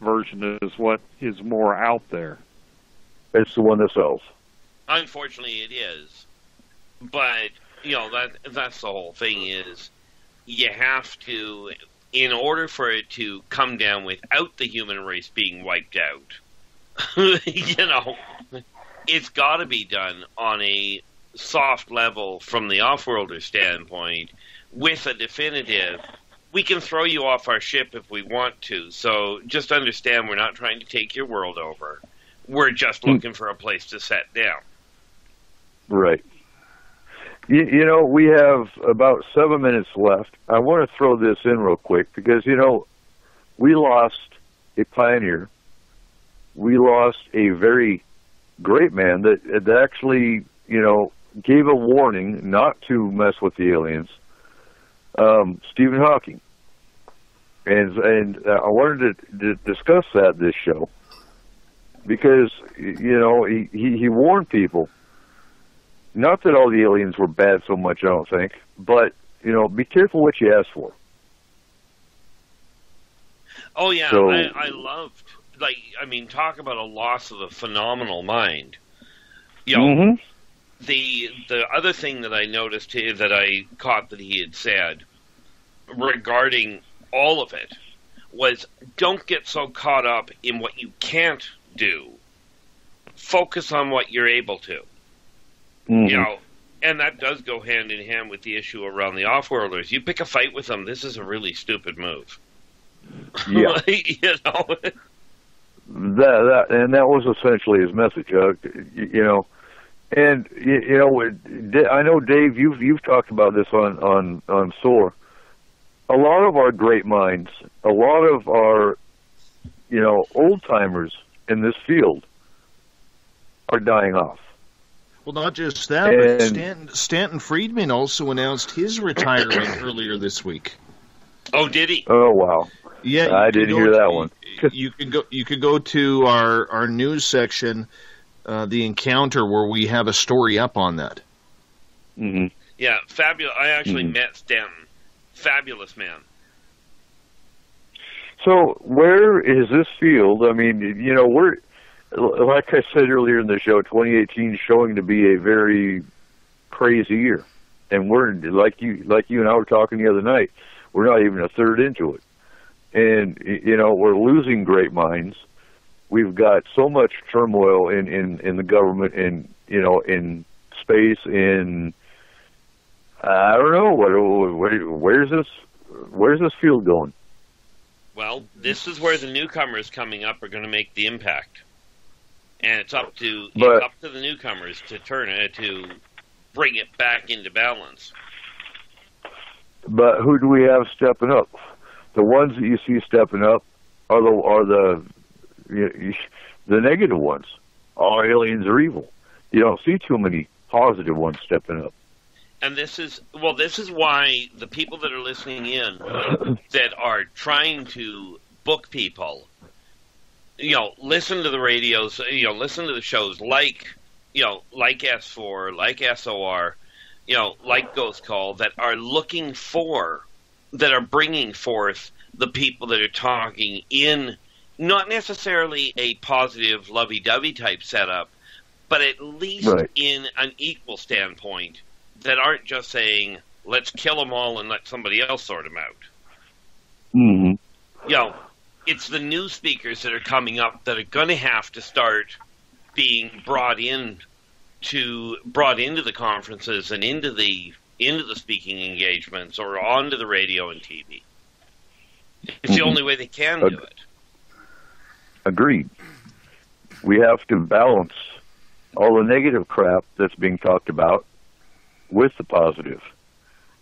version is what is more out there. It's the one that sells. Unfortunately, it is. But, that's the whole thing is you have to, in order for it to come down without the human race being wiped out, it's got to be done on a soft level from the off-worlder standpoint with a definitive, we can throw you off our ship if we want to, so just understand we're not trying to take your world over. We're just looking for a place to set down. Right. We have about 7 minutes left. I want to throw this in real quick because, we lost a pioneer. We lost a very great man that actually, gave a warning not to mess with the aliens. Stephen Hawking. And I wanted to discuss that this show because, he warned people. Not that all the aliens were bad so much, I don't think, but, be careful what you ask for. Oh, yeah, so, I loved, talk about a loss of a phenomenal mind. The other thing that I noticed here that I caught that he had said regarding all of it was don't get so caught up in what you can't do. Focus on what you're able to. Mm-hmm. And that does go hand in hand with the issue around the off-worlders. You pick a fight with them, this is a really stupid move. Yeah. That was essentially his message. And I know, Dave, you've talked about this on SOAR. A lot of our great minds, a lot of our old timers in this field are dying off. Well, not just that, but Stanton Friedman also announced his retirement earlier this week. Oh, did he? Oh, wow. Yeah, I didn't hear that one. You could go to our news section, the Encounter, where we have a story up on that. Mm-hmm. Yeah, fabulous. I actually met Stanton. Fabulous man. So where is this field? I mean, like I said earlier in the show, 2018 is showing to be a very crazy year, and we're like you and I were talking the other night. We're not even a third into it, and we're losing great minds. We've got so much turmoil in the government, in space, in I don't know where's this field going? Well, this is where the newcomers coming up are going to make the impact, and it's up to the newcomers to to bring it back into balance. But who do we have stepping up? The ones that you see stepping up are the negative ones. All aliens are evil. You don't see too many positive ones stepping up. And this is why the people that are listening in that are trying to book people, listen to the radios, listen to the shows like S4, like SOR, like Ghost Call, that are bringing forth the people that are talking in not necessarily a positive lovey-dovey type setup, but at least in an equal standpoint, that aren't just saying, let's kill them all and let somebody else sort them out. Mm-hmm. It's the new speakers that are coming up that are going to have to start being brought into the conferences and into the speaking engagements or onto the radio and TV. It's the only way they can do it. Agreed. We have to balance all the negative crap that's being talked about with the positive.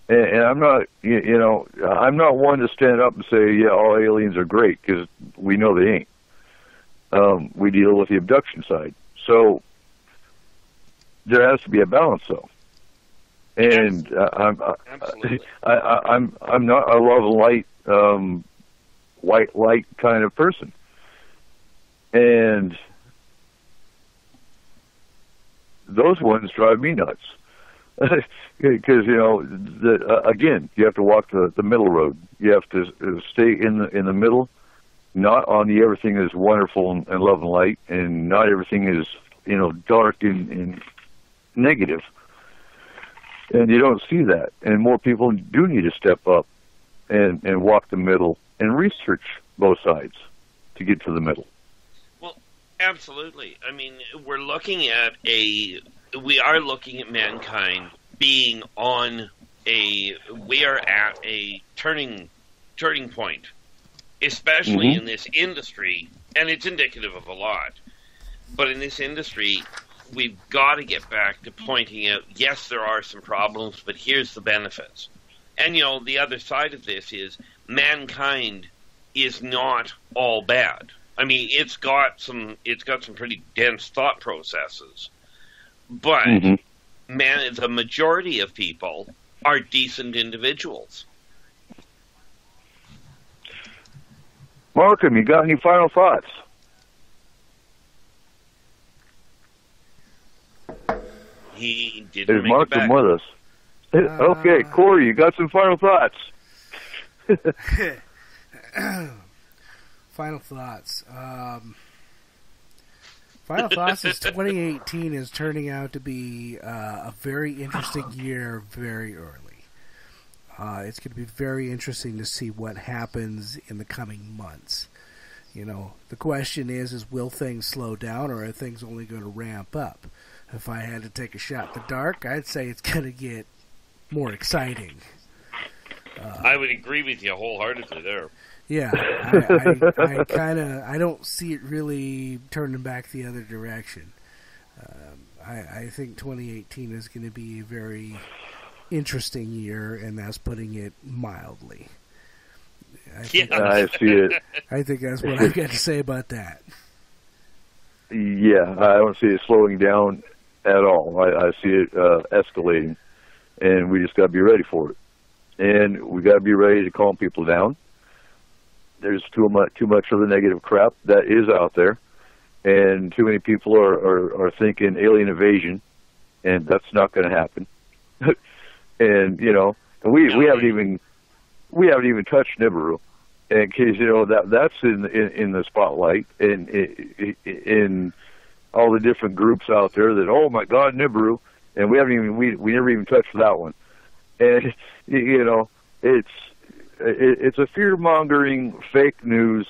And I'm not, I'm not one to stand up and say, yeah, all aliens are great, because we know they ain't. We deal with the abduction side. So there has to be a balance, though. And I'm not a love and light, white light kind of person. And those ones drive me nuts. Because again, you have to walk the middle road. You have to stay in the middle, not on the everything is wonderful and love and light, and not everything is dark and negative. And you don't see that. And more people do need to step up and walk the middle and research both sides to get to the middle. Well, absolutely. I mean, we are looking at mankind being we are at a turning point, especially in this industry, and it's indicative of a lot. But in this industry, we've got to get back to pointing out, yes, there are some problems, but here's the benefits. And, the other side of this is mankind is not all bad. I mean, it's got some pretty dense thought processes. But the majority of people are decent individuals. Markham, you got any final thoughts? He didn't make Markham it back. with us? Okay, Corey, you got some final thoughts? Final thoughts. Final thoughts is 2018 is turning out to be a very interesting year very early. It's going to be very interesting to see what happens in the coming months. The question is will things slow down, or are things only going to ramp up? If I had to take a shot in the dark, I'd say it's going to get more exciting. I would agree with you wholeheartedly there. Yeah, I don't see it really turning back the other direction. I think 2018 is going to be a very interesting year, and that's putting it mildly. I see it. I think that's what I've got to say about that. Yeah, I don't see it slowing down at all. I see it escalating, and we just got to be ready for it. And we got to be ready to calm people down. There's too much of the negative crap that is out there, and too many people are thinking alien invasion, and that's not going to happen. And we haven't even touched Nibiru, in case that's in the spotlight, and in all the different groups out there that, oh my God, Nibiru, and we never even touched that one. And it's a fear-mongering, fake news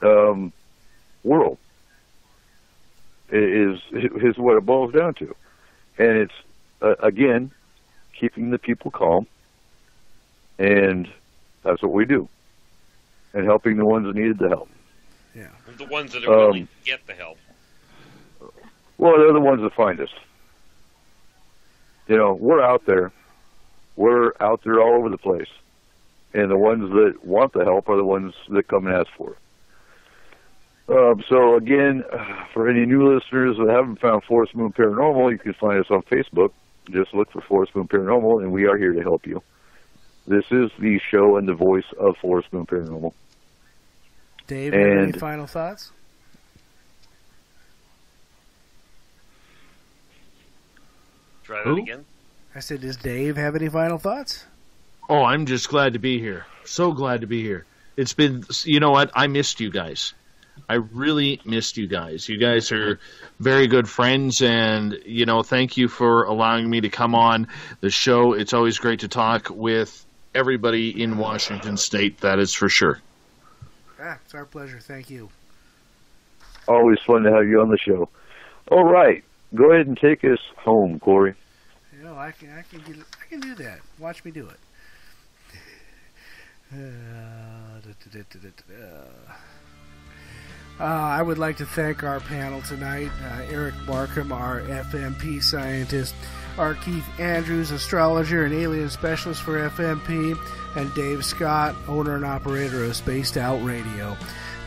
world. Is what it boils down to, and it's again keeping the people calm, and that's what we do, and helping the ones that needed the help. Yeah, the ones that are willing to get the help. Well, they're the ones that find us. We're out there. We're out there all over the place. And the ones that want the help are the ones that come and ask for it. So, again, for any new listeners that haven't found Forest Moon Paranormal, you can find us on Facebook. Just look for Forest Moon Paranormal, and we are here to help you. This is the show and the voice of Forest Moon Paranormal. Dave, any final thoughts? Try that again. I said, does Dave have any final thoughts? Oh, I'm just glad to be here. So glad to be here. It's been, you know what? I missed you guys. I really missed you guys. You guys are very good friends, and, thank you for allowing me to come on the show. It's always great to talk with everybody in Washington State, that is for sure. It's our pleasure. Thank you. Always fun to have you on the show. All right. Go ahead and take us home, Corey. I can do that. Watch me do it. I would like to thank our panel tonight, Eric Markham, our FMP scientist, our Keith Andrews, astrologer and alien specialist for FMP, and Dave Scott, owner and operator of Spaced Out Radio.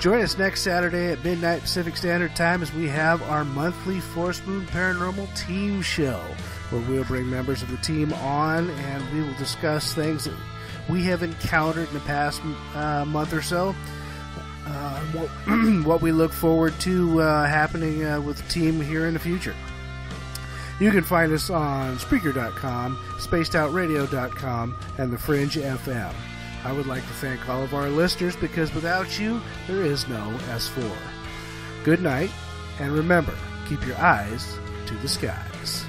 Join us next Saturday at midnight Pacific Standard Time as we have our monthly Forest Moon Paranormal Team Show, where we'll bring members of the team on and we will discuss things that we have encountered in the past month or so, what we look forward to happening with the team here in the future. You can find us on Spreaker.com, SpacedOutRadio.com, and The Fringe FM. I would like to thank all of our listeners, because without you, there is no S4. Good night, and remember, keep your eyes to the skies.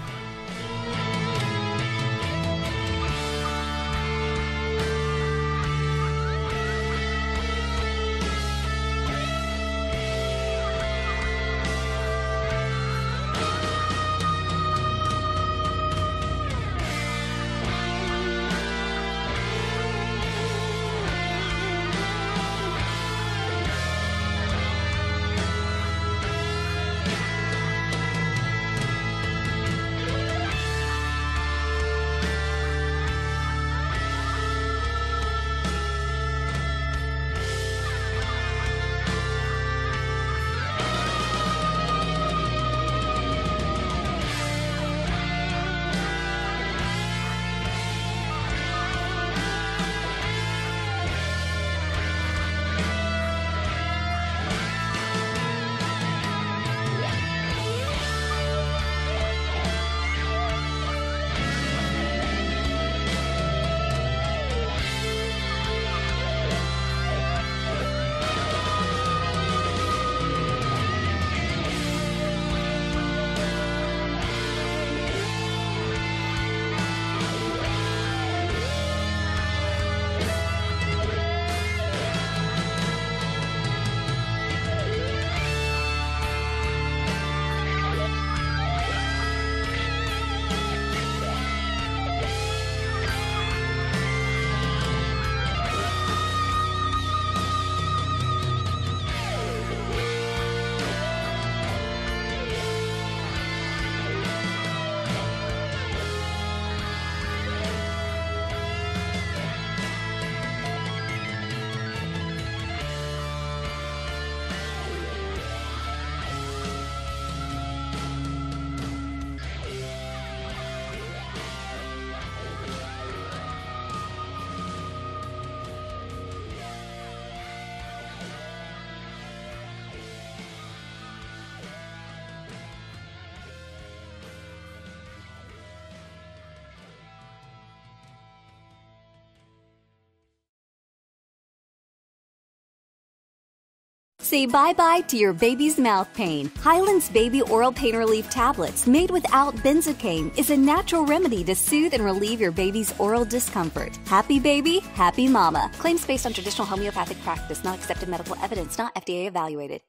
Say bye-bye to your baby's mouth pain. Hyland's Baby Oral Pain Relief Tablets, made without benzocaine, is a natural remedy to soothe and relieve your baby's oral discomfort. Happy baby, happy mama. Claims based on traditional homeopathic practice, not accepted medical evidence, not FDA evaluated.